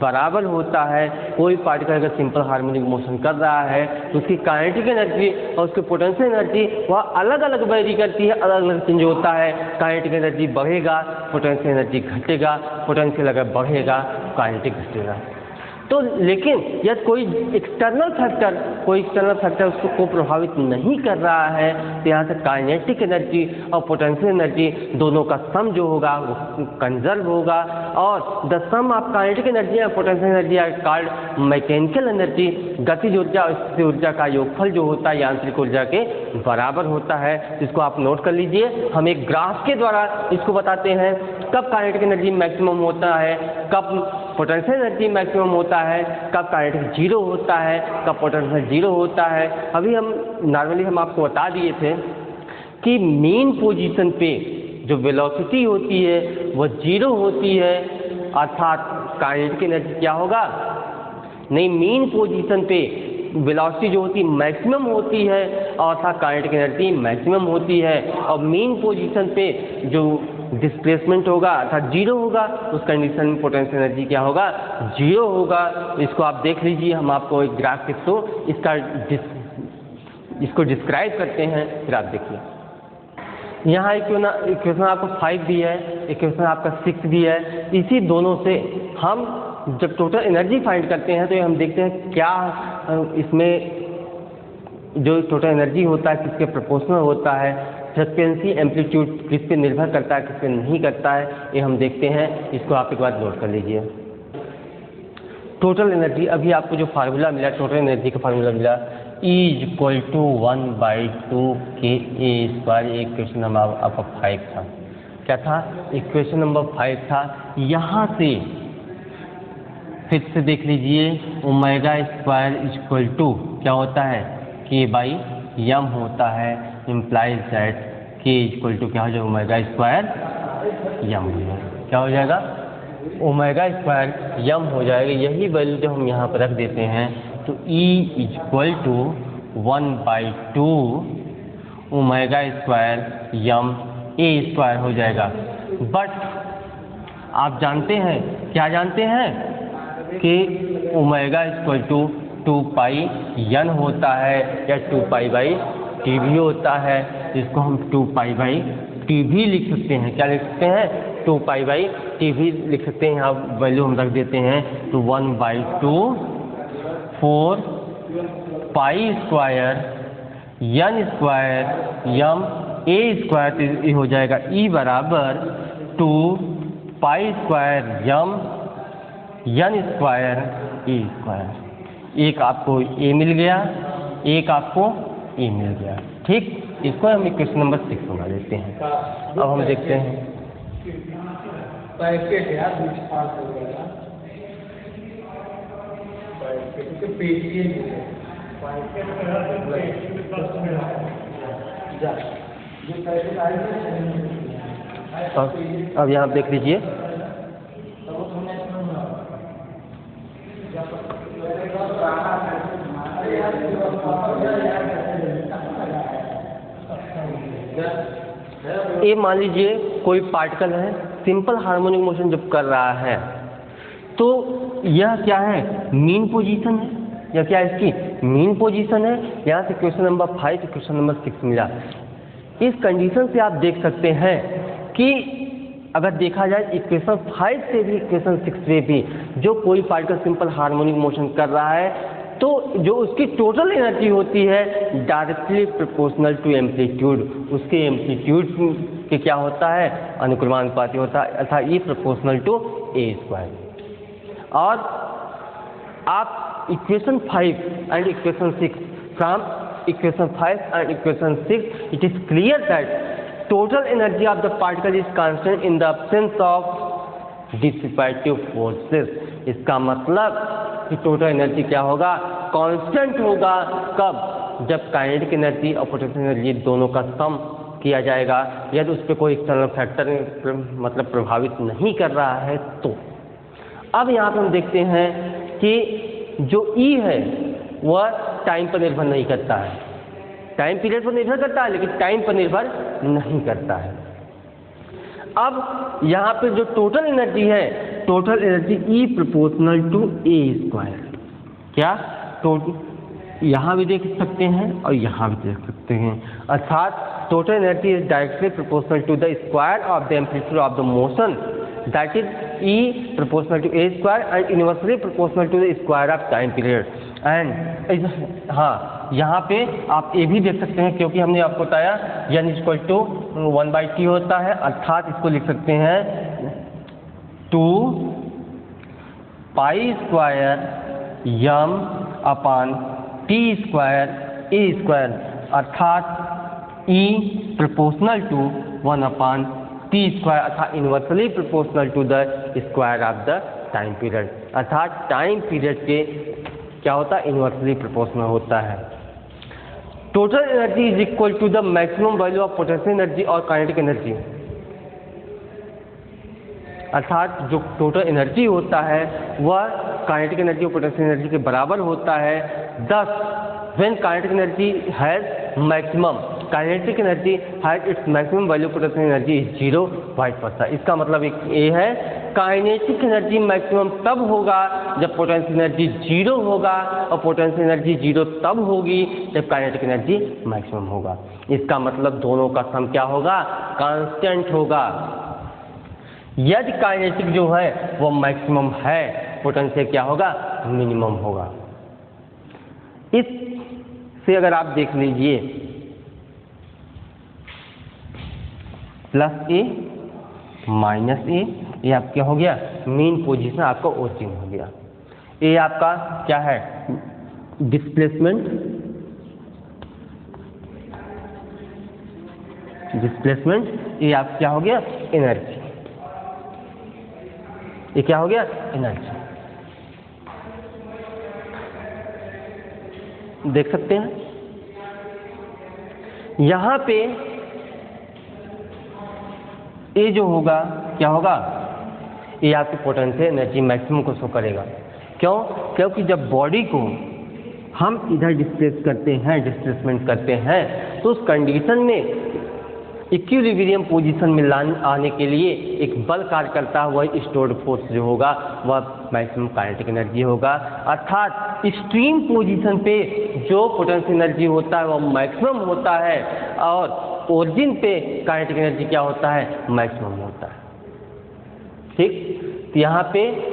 A: बराबर होता है। कोई पार्टिकल अगर सिंपल हार्मोनिक मोशन कर रहा है तो उसकी काइनेटिक एनर्जी और उसकी पोटेंशियल एनर्जी वह अलग अलग वेरी करती है, अलग अलग चेंज होता है। काइनेटिक एनर्जी बढ़ेगा, पोटेंशियल एनर्जी घटेगा, पोटेंशियल अगर बढ़ेगा काइनेटिक घटेगा। तो लेकिन यदि कोई एक्सटर्नल फैक्टर उसको प्रभावित नहीं कर रहा है तो यहाँ से काइनेटिक एनर्जी और पोटेंशियल एनर्जी दोनों का सम जो होगा वो कंजर्व होगा। और the sum of kinetic energy और potential energy are called mechanical energy. गतिज ऊर्जा और स्थितिज ऊर्जा का योगफल जो होता है यांत्रिक ऊर्जा के बराबर होता है। इसको आप नोट कर लीजिए। हम एक ग्राफ के द्वारा इसको बताते हैं कब काइनेटिक एनर्जी मैक्सिमम होता है, कब पोटेंशियल एनर्जी मैक्सिमम होता है, कब काइनेटिक जीरो होता है, कब पोटेंशियल जीरो होता है। अभी हम नॉर्मली हम आपको बता दिए थे कि मेन पोजीशन पे जो वेलोसिटी होती है वो जीरो होती है, अर्थात काइनेटिक एनर्जी क्या होगा, नहीं मेन पोजीशन पे वेलोसिटी जो होती है मैक्सिमम होती है और अर्थात काइनेटिक एनर्जी मैक्सिमम होती है। और मेन पोजीशन पे जो डिस्प्लेसमेंट होगा अर्थात जीरो होगा, उस कंडीशन में पोटेंशियल एनर्जी क्या होगा, जीरो होगा। इसको आप देख लीजिए, हम आपको एक ग्राफ के थ्रू इसको डिस्क्राइब करते हैं, फिर आप देखिए। यहाँ इक्वेशन आपको 5 भी है, इक्वेशन आपका 6 भी है। इसी दोनों से हम जब टोटल एनर्जी फाइंड करते हैं तो हम देखते हैं क्या इसमें जो टोटल एनर्जी होता है किसके प्रोपोर्शनल होता है, फ्रीक्वेंसी एम्पलीट्यूड किस पे निर्भर करता है किस पे नहीं करता है, ये हम देखते हैं। इसको आप एक बार नोट कर लीजिए। टोटल एनर्जी, अभी आपको जो फार्मूला मिला टोटल एनर्जी का फार्मूला मिला E equal to 1/2 KA²। Equation number आपका 5 था। क्या था, इक्वेशन नंबर 5 था। यहाँ से फिर से देख लीजिए, ओमेगा स्क्वायर इक्वल टू क्या होता है, K/m होता है। Implies that K equal to क्या हो जाएगा, ओमेगा स्क्वायर m हो जाएगा। क्या हो जाएगा, ओमेगा स्क्वायर यम हो जाएगा। यही वैल्यू जो हम यहाँ पर रख देते हैं तो E equal to 1/2 omega square M A square हो जाएगा। बट आप जानते हैं, क्या जानते हैं कि ओमेगा इक्वल टू 2 पाई यन होता है या 2 पाई बाई टी भी होता है, जिसको हम 2 पाई बाई टी भी लिख सकते हैं। क्या लिख सकते हैं? 2 पाई बाई टी भी लिख सकते हैं। यहाँ वैल्यू हम रख देते हैं तो 1/2 4 pi square N square M A square हो जाएगा। ई बराबर 2 pi square Yama N square A square. एक आपको ए मिल गया, एक आपको ए मिल गया। ठीक, इसको हम इक्वेशन नंबर 6 बना देते हैं। अब हम देखते हैं अब यहाँ देख लीजिए, ये मान लीजिए कोई पार्टिकल है, सिंपल हार्मोनिक मोशन जब कर रहा है तो यह क्या है? मीन पोजीशन है, या क्या इसकी मीन पोजीशन है। यहाँ से क्वेश्चन नंबर 5 क्वेश्चन नंबर 6 मिला। इस कंडीशन से आप देख सकते हैं कि अगर देखा जाए इक्वेशन 5 से भी इक्वेशन 6 से भी जो कोई पार्टिकल सिंपल हार्मोनिक मोशन कर रहा है तो जो उसकी टोटल एनर्जी होती है डायरेक्टली प्रोपोर्शनल टू एम्पलीट्यूड, उसके एम्पलीट्यूड के क्या होता है? अनुक्रमानुपाती होता है, अर्थात E proportional to A square. और आप equation 5 and equation 6 from equation 5 and equation 6 it is clear that total energy of the particle is constant in the absence of dissipative forces। इसका मतलब कि टोटल एनर्जी क्या होगा? Constant होगा। कब? जब काइनेटिक एनर्जी और पोटेंशियल एनर्जी दोनों का सम किया जाएगा, यदि उस पर कोई एक्सटर्नल फैक्टर मतलब प्रभावित नहीं कर रहा है तो। अब यहाँ पर हम देखते हैं कि जो E है वह टाइम पर निर्भर नहीं करता है, टाइम पीरियड पर निर्भर करता है लेकिन टाइम पर निर्भर नहीं करता है। अब यहाँ पे जो टोटल एनर्जी है, total energy E proportional to A square. क्या टोटल यहाँ भी देख सकते हैं और यहाँ भी देख सकते हैं, अर्थात total energy is directly proportional to the square of the amplitude of the motion, that is E proportional to A square and inversely proportional to the square of time period. And हाँ, यहाँ पे आप ये भी देख सकते हैं क्योंकि हमने आपको बताया n इक्वल टू 1/t होता है, अर्थात इसको लिख सकते हैं 2 pi square M upon T square A square, अर्थात ई प्रोपोर्शनल टू 1/t स्क्वायर, अर्थात inversely proportional to the square of the time period, अर्थात टाइम पीरियड के क्या होता है? इनवर्सली प्रोपोर्शनल होता है। Total energy is equal to the maximum value of potential energy और काइनेटिक एनर्जी, अर्थात जो टोटल एनर्जी होता है वह काइनेटिक एनर्जी और पोटेंशियल एनर्जी के बराबर होता है। दस when kinetic energy has maximum, kinetic energy has its maximum value, potential energy is 0, vice versa. इसका मतलब एक ये है, काइनेटिक एनर्जी मैक्सिमम तब होगा जब पोटेंशियल एनर्जी 0 होगा और पोटेंशियल एनर्जी 0 तब होगी जब काइनेटिक एनर्जी मैक्सिमम होगा। इसका मतलब दोनों का सम क्या होगा? कांस्टेंट होगा। यदि काइनेटिक जो है वो मैक्सिमम है, पोटेंशियल क्या होगा? मिनिमम होगा। इस से अगर आप देख लीजिए प्लस ए माइनस ए, ये आप क्या हो गया? मीन पोजीशन आपका ओरिजिन हो गया। ये आपका क्या है? Displacement, displacement. ये आप क्या हो गया? एनर्जी। ये क्या हो गया? एनर्जी। देख सकते हैं यहां पे ये जो होगा क्या होगा? ये आपकी पोटेंशियल एनर्जी मैक्सिमम को शो करेगा। क्यों? क्योंकि जब बॉडी को हम इधर डिस्प्लेसमेंट करते हैं तो उस कंडीशन में इक्विलिब्रियम पोजीशन में आने के लिए एक बल कार्य करता है, वह स्टोर्ड फोर्स जो होगा वह मैक्सिमम काइनेटिक एनर्जी होगा। अर्थात एक्सट्रीम पोजीशन पे जो पोटेंशियल एनर्जी होता है वह मैक्सिमम होता है और ओरिजिन पे काइनेटिक एनर्जी क्या होता है? मैक्सिमम होता है। ठीक, तो यहाँ पे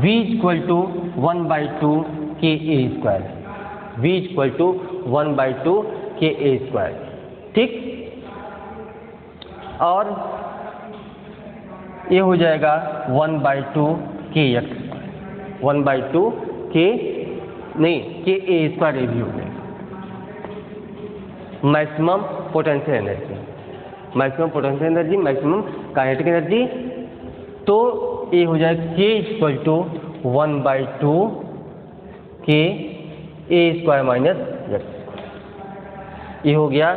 A: V = 1/2 kA², V = 1/2 kA²। ठीक, और ये हो जाएगा 1/2 kx, 1/2 kA² ये भी हो जाएगा maximum potential energy, maximum kinetic energy. तो ये हो जाएगा k = 1/2 kA² - x। ये हो गया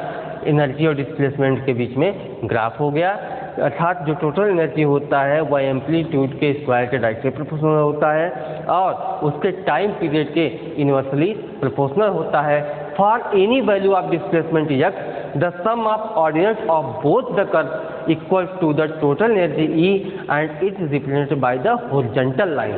A: एनर्जी और डिस्प्लेसमेंट के बीच में ग्राफ हो गया। अर्थात जो टोटल एनर्जी होता है वह एम्पलीट्यूड के स्क्वायर के डायरेक्टली प्रोपोर्शनल होता है और उसके टाइम पीरियड के इनवर्सली प्रोपोर्शनल होता है। For any value of displacement x, the sum of ordinates of both the curves equal to the total energy E and it is represented by the horizontal line।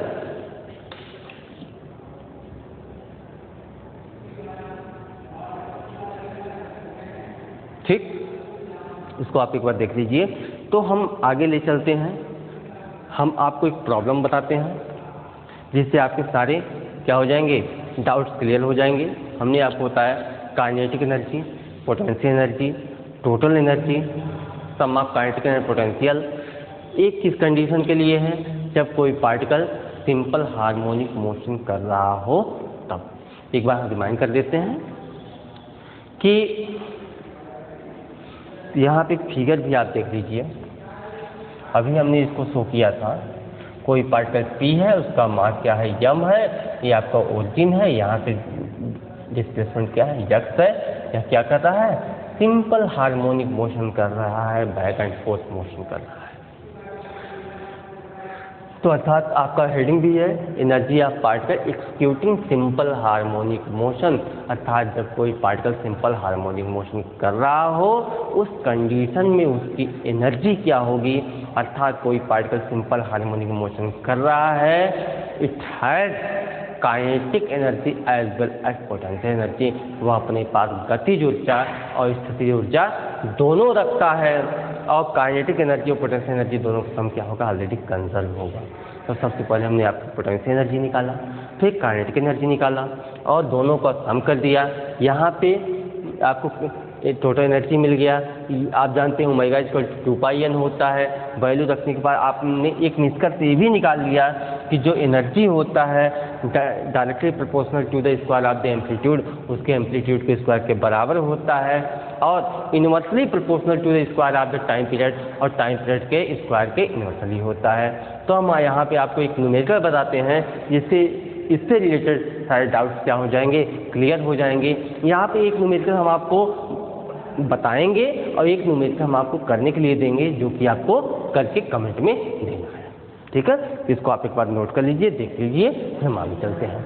A: ठीक, इसको आप एक बार देख लीजिए। तो हम आगे ले चलते हैं, हम आपको एक प्रॉब्लम बताते हैं जिससे आपके सारे क्या हो जाएंगे? डाउट्स क्लियर हो जाएंगे। हमने आपको बताया kinetic energy, potential energy, total energy, sum of kinetic and potential. एक किस कंडीशन के लिए है? जब कोई पार्टिकल सिंपल हार्मोनिक मोशन कर रहा हो तब। एक बार हम रिमाइंड कर देते हैं कि यहाँ पे फिगर भी आप देख लीजिए, अभी हमने इसको शो किया था। कोई पार्टिकल P है, उसका मास क्या है? m है, ये आपका ओरिजिन है, यहाँ पे डिस्प्लेसमेंट क्या है? x है। यह क्या कर रहा है? सिंपल हार्मोनिक मोशन कर रहा है, बैक एंड फोर्थ मोशन कर रहा है। तो अर्थात आपका हेडिंग भी है energy of particle executing simple harmonic motion. अर्थात जब कोई पार्टिकल सिंपल हार्मोनिक मोशन कर रहा हो उस कंडीशन में उसकी एनर्जी क्या होगी? अर्थात कोई पार्टिकल सिंपल हार्मोनिक मोशन कर रहा है, it has kinetic energy as well as potential energy. वह अपने पास गतिज ऊर्जा और स्थितिज ऊर्जा दोनों रखता है और काइनेटिक एनर्जी और पोटेंशियल एनर्जी दोनों का सम क्या होगा? ऑलरेडी कंजर्व होगा। तो सबसे पहले हमने आपको पोटेंशियल एनर्जी निकाला, फिर काइनेटिक एनर्जी निकाला और दोनों का सम कर दिया। यहाँ पे आपको टोटल एनर्जी मिल गया। आप जानते हैं ओमेगा = 2πn होता है। वैल्यू रखने के बाद आपने एक निष्कर्ष ये भी निकाल लिया कि जो एनर्जी होता है directly proportional to the square of the amplitude, उसके एम्पलीट्यूड के स्क्वायर के बराबर होता है और inversely proportional to the square of the time period, और टाइम पीरियड के स्क्वायर के इनवर्सली होता है। तो हम यहाँ पे आपको एक न्यूमेरिकल बताते हैं जिससे इससे रिलेटेड सारे डाउट्स क्या हो जाएंगे? क्लियर हो जाएंगे। यहाँ पे एक न्यूमेरिकल हम आपको बताएंगे और एक न्यूमेरिकल हम आपको करने के लिए देंगे जो कि आपको करके कमेंट में देना है। ठीक है, इसको आप एक बार नोट कर लीजिए, देख लीजिए, फिर हम आगे चलते हैं।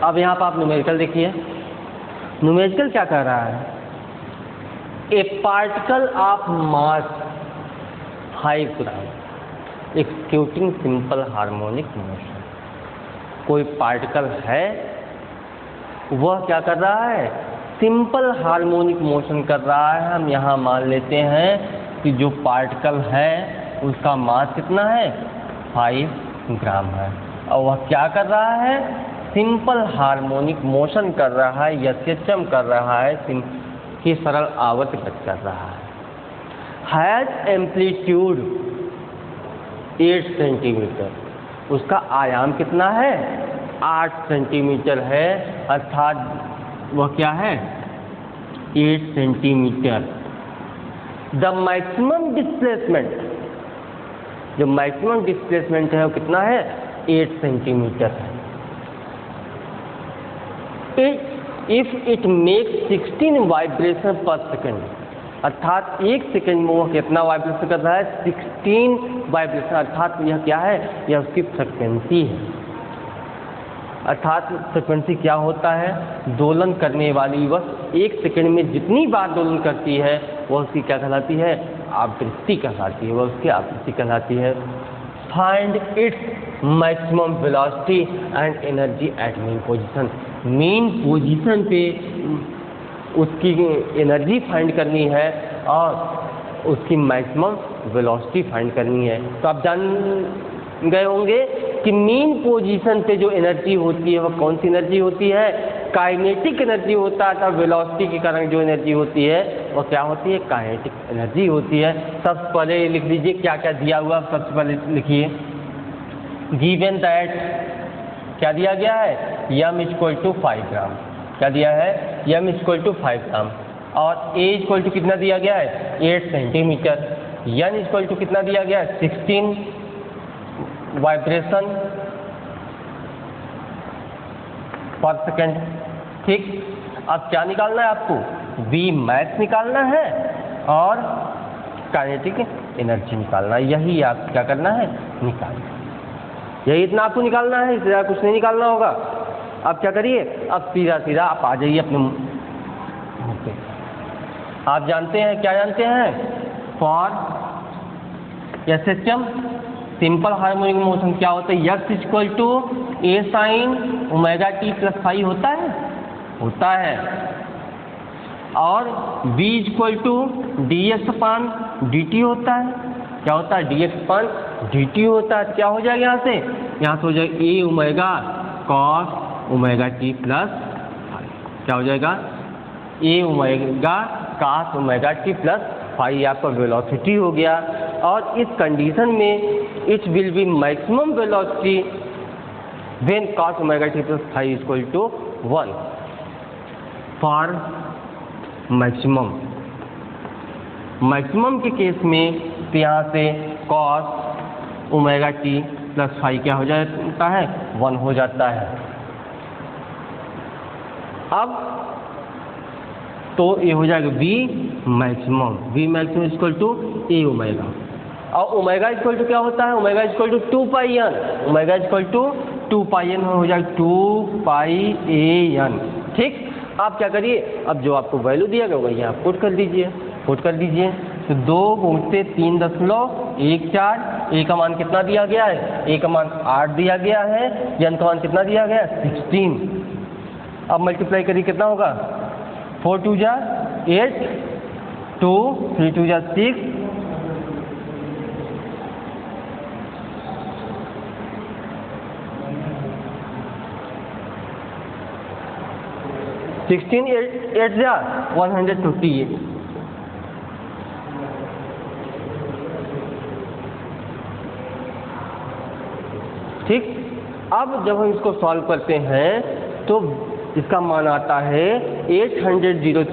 A: अब यहाँ पर आप न्यूमेरिकल देखिए। न्यूमेरिकल क्या कर रहा है? ए particle of mass 5 gram executing simple harmonic motion. कोई पार्टिकल है, वह क्या कर रहा है? सिंपल हार्मोनिक मोशन कर रहा है। हम यहाँ मान लेते हैं कि जो पार्टिकल है उसका मास कितना है? 5 ग्राम है और वह क्या कर रहा है? सिंपल हार्मोनिक मोशन कर रहा है या सिस्टम कर रहा है कि सरल आवर्त गति कर रहा है। हैज एम्पलीट्यूड 8 सेंटीमीटर, उसका आयाम कितना है? 8 सेंटीमीटर है। अर्थात वह क्या है? 8 सेंटीमीटर। द मैक्सिमम डिस्प्लेसमेंट, जो मैक्सिमम डिस्प्लेसमेंट है वो कितना है? 8 सेंटीमीटर है। If it makes 16 vibration per second, अर्थात एक सेकेंड में वो कितना वाइब्रेशन कर रहा है, 16 वाइब्रेशन, अर्थात यह क्या है, यह उसकी फ्रिक्वेंसी है। अर्थात फ्रिक्वेंसी क्या होता है, दोलन करने वाली वस्तु एक सेकेंड में जितनी बार दोलन करती है वह उसकी क्या कहलाती है, आवृत्ति कहलाती है, वह उसकी आवृत्ति कहलाती है। Find its maximum velocity and energy at mean position, mean position पे उसकी एनर्जी फाइंड करनी है और उसकी मैक्सिमम वेलोसिटी फाइंड करनी है। तो आप जान गए होंगे कि मीन पोजीशन पे जो एनर्जी होती है वह कौन सी एनर्जी होती है, काइनेटिक एनर्जी होता है। तब वेलोसिटी के कारण जो एनर्जी होती है वह क्या होती है, काइनेटिक एनर्जी होती है। सबसे पहले लिख लीजिए क्या क्या दिया हुआ, सबसे पहले लिखिए गिवन दैट, क्या दिया गया है, m इक्वल टू 5 ग्राम, क्या दिया है, m इक्वल टू 5 ग्राम, और a इक्वल टू कितना दिया गया है, 8 सेंटीमीटर, n इक्वल टू कितना दिया गया है, 16 वाइब्रेशन पर सेकेंड। ठीक, अब क्या निकालना है आपको, v मैक्स निकालना है और काइनेटिक एनर्जी निकालना है। यही आप क्या करना है, निकालना, यही इतना आपको निकालना है, इससे कुछ नहीं निकालना होगा। अब क्या करिए, अब सीधा सीधा आप आ जाइए अपने पे। आप जानते हैं, क्या जानते हैं, for SHM simple harmonic motion क्या होता है, x equal to A sine omega T plus five होता है, और v equal to d x upon d t होता है। क्या होता है, d x upon d t होता है। क्या हो जाएगा यहाँ से हो जाएगा a omega cos omega T plus five, क्या हो जाएगा, a omega cos omega T plus five आपका वेलोसिटी हो गया। और इस कंडीशन में it will be maximum velocity when cos omega T plus five equal to 1 for maximum के केस में तो यहाँ से cos omega T plus five क्या हो जाता है, 1 हो जाता है। अब तो ये हो जाएगा v maximum equal to A omega, और ओमेगा इक्वल टू क्या होता है, omega equal to 2 pi N, omega equal to 2 pi N हो जाएगा 2 पाई ए एन। ठीक, आप क्या करिए, अब जो आपको वैल्यू दिया गया वही आप पुट कर दीजिए, तो 2 गुणते 3.14, ए का मान कितना दिया गया है, ए का मान 8 दिया गया है, एन का मान कितना दिया गया है, 16। अब मल्टीप्लाई करिए, कितना होगा, 4 2 जा 8, 2 3 2 जा 6, 16 8 जा 128। ठीक, अब जब हम इसको सॉल्व करते हैं तो इसका मान आता है 800,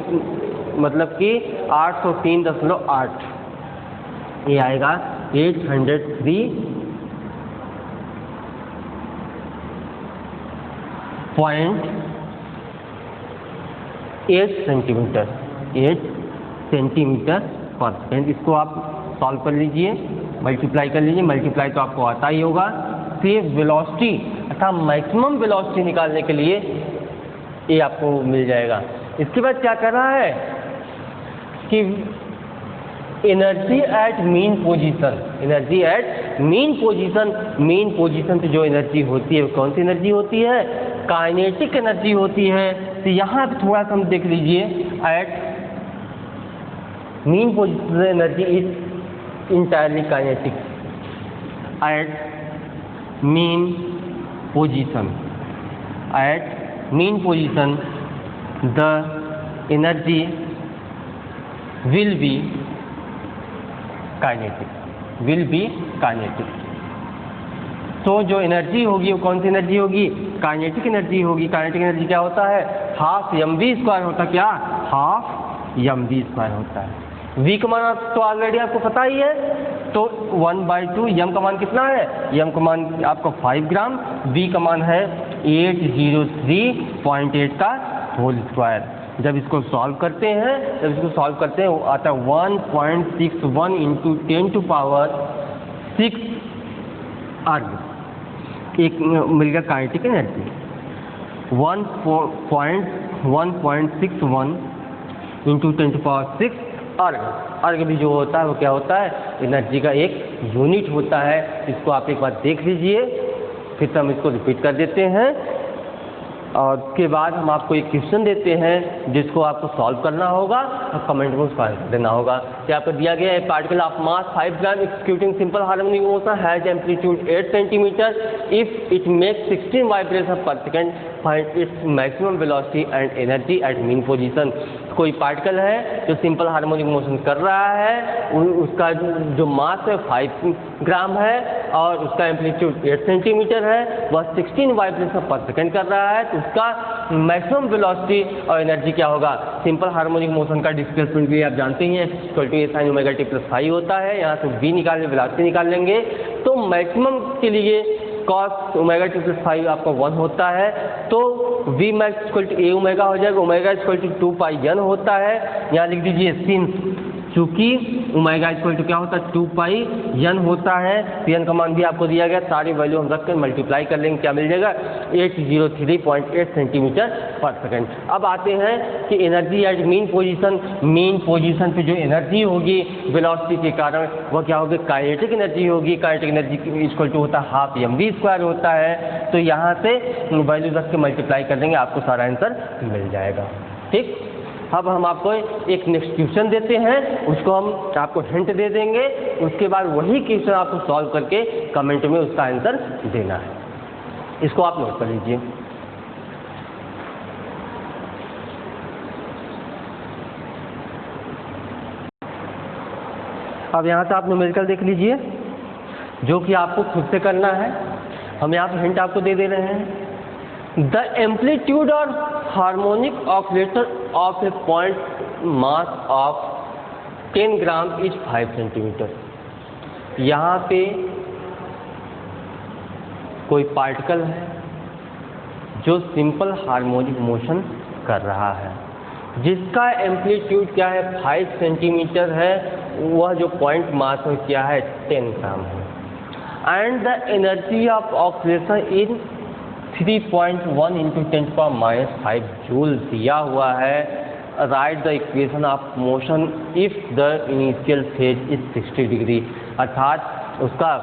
A: मतलब कि 803.8, ये आएगा 803.8 सेंटीमीटर, 8 सेंटीमीटर पर सेकेंड। इसको आप सॉल्व कर लीजिए, मल्टीप्लाई कर लीजिए, मल्टीप्लाई तो आपको आता ही होगा। फिर वेलोसिटी अर्थात मैक्सिमम वेलोसिटी निकालने के लिए ये आपको मिल जाएगा। इसके बाद क्या कर रहा है कि एनर्जी एट मीन पोजीशन पे जो एनर्जी होती है वो कौन सी एनर्जी होती है, काइनेटिक एनर्जी होती है। तो यहाँ पे थोड़ा सा हम देख लीजिए, at mean position energy is entirely kinetic, at mean position the energy will be kinetic। तो जो एनर्जी होगी वो कौन सी एनर्जी होगी, काइनेटिक एनर्जी होगी। काइनेटिक एनर्जी क्या होता है, हाफ mv² होता है, क्या, हाफ mv² होता है। v का मान तो ऑलरेडी आपको पता ही है, तो 1/2, m का मान कितना है, m का मान आपका 5 ग्राम, v का मान है 803.8 का होल स्क्वायर। जब इसको सॉल्व करते हैं वो आता है 1.61 इंटू 10⁻6 अर्ग एक मिल गया काइनेटिक एनर्जी। 1.61 इंटू 10⁻6 अर्ग। अर्ग भी जो होता है वो क्या होता है, एनर्जी का एक यूनिट होता है। इसको आप एक बार देख लीजिए, फिर हम इसको रिपीट कर देते हैं और उसके बाद हम आपको एक क्वेश्चन देते हैं जिसको आपको सॉल्व करना होगा और कमेंट में उसका आंसर देना होगा। क्या आपको दिया गया है, particle of mass 5 gram executing simple harmonic motion has amplitude 8 centimetre if it makes 16 vibration per second, find its maximum velocity and energy at mean position. कोई पार्टिकल है जो सिंपल हार्मोनिक मोशन कर रहा है, उसका जो मास है 5 ग्राम है और उसका एम्पलीट्यूड 8 सेंटीमीटर है, वह 16 वाइब्रेशन पर सेकेंड कर रहा है, तो उसका मैक्सिमम वेलोसिटी और एनर्जी क्या होगा। सिंपल हार्मोनिक मोशन का डिस्प्लेसमेंट भी आप जानते ही हैं, = a sin omega t + phi होता है। यहाँ से v निकाल वेलोसिटी निकाल लेंगे तो मैक्सिमम के लिए cos ओमेगा t + phi आपका 1 होता है, तो v max = a ओमेगा हो जाएगा। ओमेगा = 2πn होता है। यहाँ लिख दीजिए सिंस, चूंकि ओमेगा = क्या होता है 2πn होता है, n का मान भी आपको दिया गया, सारी वैल्यू हम रख कर मल्टीप्लाई कर लेंगे, क्या मिल जाएगा 803.8 सेंटीमीटर पर सेकेंड। अब आते हैं कि एनर्जी एट मीन पोजीशन पे जो एनर्जी होगी वेलोसिटी के कारण वह क्या होगी, काइनेटिक एनर्जी होगी। काइनेटिक एनर्जी = होता है ½ mv² होता है। तो यहाँ से वैल्यू रख के मल्टीप्लाई कर देंगे, आपको सारा आंसर मिल जाएगा। ठीक, अब हम आपको एक नेक्स्ट क्वेश्चन देते हैं, उसको हम आपको हिंट दे देंगे, उसके बाद वही क्वेश्चन आपको सॉल्व करके कमेंट में उसका आंसर देना है। इसको आप नोट कर लीजिए। अब यहाँ से आप न्यूमेरिकल देख लीजिए, जो कि आपको खुद से करना है। हम यहाँ पे हिंट आपको दे रहे हैं। द एम्पलीट्यूड और harmonic oscillator of A point mass of 10 gram is 5 centimetre. यहाँ पे कोई पार्टिकल है जो सिंपल हार्मोनिक मोशन कर रहा है, जिसका एम्पलीट्यूड क्या है 5 सेंटीमीटर है, वह जो पॉइंट मास में क्या है 10 ग्राम है। And the energy of oscillation in 3.1 into 10⁻⁵ joule दिया हुआ है। Right the equation of motion if the initial phase is 60 degree. अर्थात उसका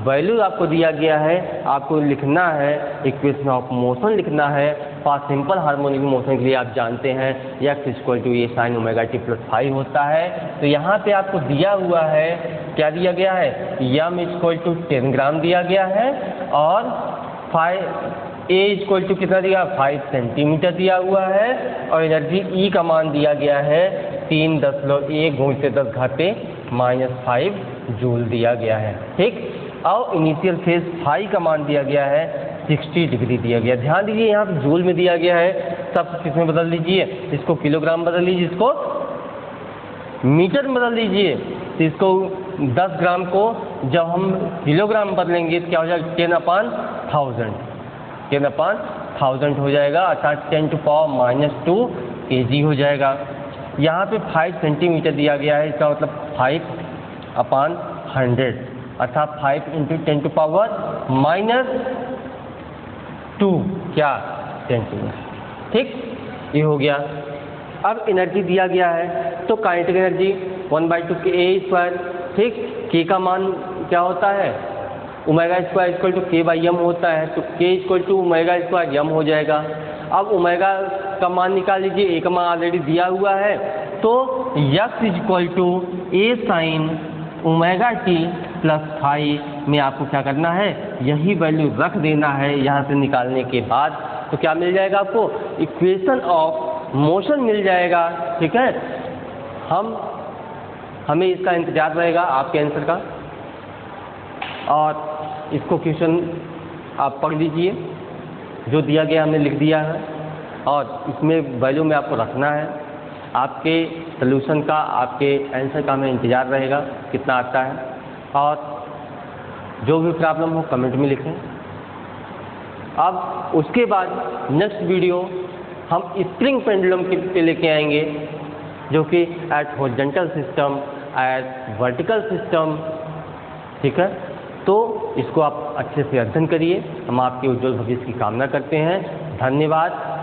A: वैल्यू आपको दिया गया है, आपको लिखना है, इक्वेशन ऑफ मोशन लिखना है। फॉर सिंपल हार्मोनिक मोशन के लिए आप जानते हैं x = a sin omega t + phi होता है। तो यहाँ पे आपको दिया हुआ है, क्या दिया गया है, m = 10 ग्राम दिया गया है और a = कितना दिया 5 सेंटीमीटर दिया हुआ है और एनर्जी E का मान दिया गया है 3.1×10⁻⁵ जूल दिया गया है। ठीक, और इनिशियल फेज फाई का मान दिया गया है 60 डिग्री दिया गया। ध्यान दीजिए यहाँ पे जूल में दिया गया है, सब किसमें बदल दीजिए, इसको किलोग्राम बदल लीजिए, इसको मीटर में बदल दीजिए। तो इसको 10 ग्राम को जब हम किलोग्राम बदलेंगे तो क्या हो जाएगा 10/1000 हो जाएगा, अर्थात 10⁻⁻² kg हो जाएगा। यहाँ पे 5 सेंटीमीटर दिया गया है, इसका मतलब 5/100 अर्थात 5 × 10⁻⁻² क्या सेंटीमीटर। ठीक, ये हो गया। अब एनर्जी दिया गया है तो काइनेटिक एनर्जी 1/2 a²। ठीक, k का मान क्या होता है, ओमेगा² = k/m होता है, तो k = ओमेगा² हो जाएगा। अब ओमेगा का मान निकाल लीजिए, a का मान ऑलरेडी दिया हुआ है, तो x = a sin omega t + phi में आपको क्या करना है, यही वैल्यू रख देना है यहाँ से निकालने के बाद। तो क्या मिल जाएगा आपको, इक्वेशन ऑफ मोशन मिल जाएगा। ठीक है, हमें इसका इंतजार रहेगा आपके आंसर का, और इसको क्वेश्चन आप पढ़ लीजिए, जो दिया गया हमने लिख दिया है, और इसमें वैल्यू में आपको रखना है। आपके सलूशन का, आपके आंसर का हमें इंतज़ार रहेगा कितना आता है, और जो भी प्रॉब्लम हो कमेंट में लिखें। अब उसके बाद नेक्स्ट वीडियो हम स्प्रिंग पेंडुलम पे लेके आएंगे, जो कि at horizontal system, at vertical system, ठीक है। तो इसको आप अच्छे से अध्ययन करिए। हम आपके उज्जवल भविष्य की कामना करते हैं। धन्यवाद।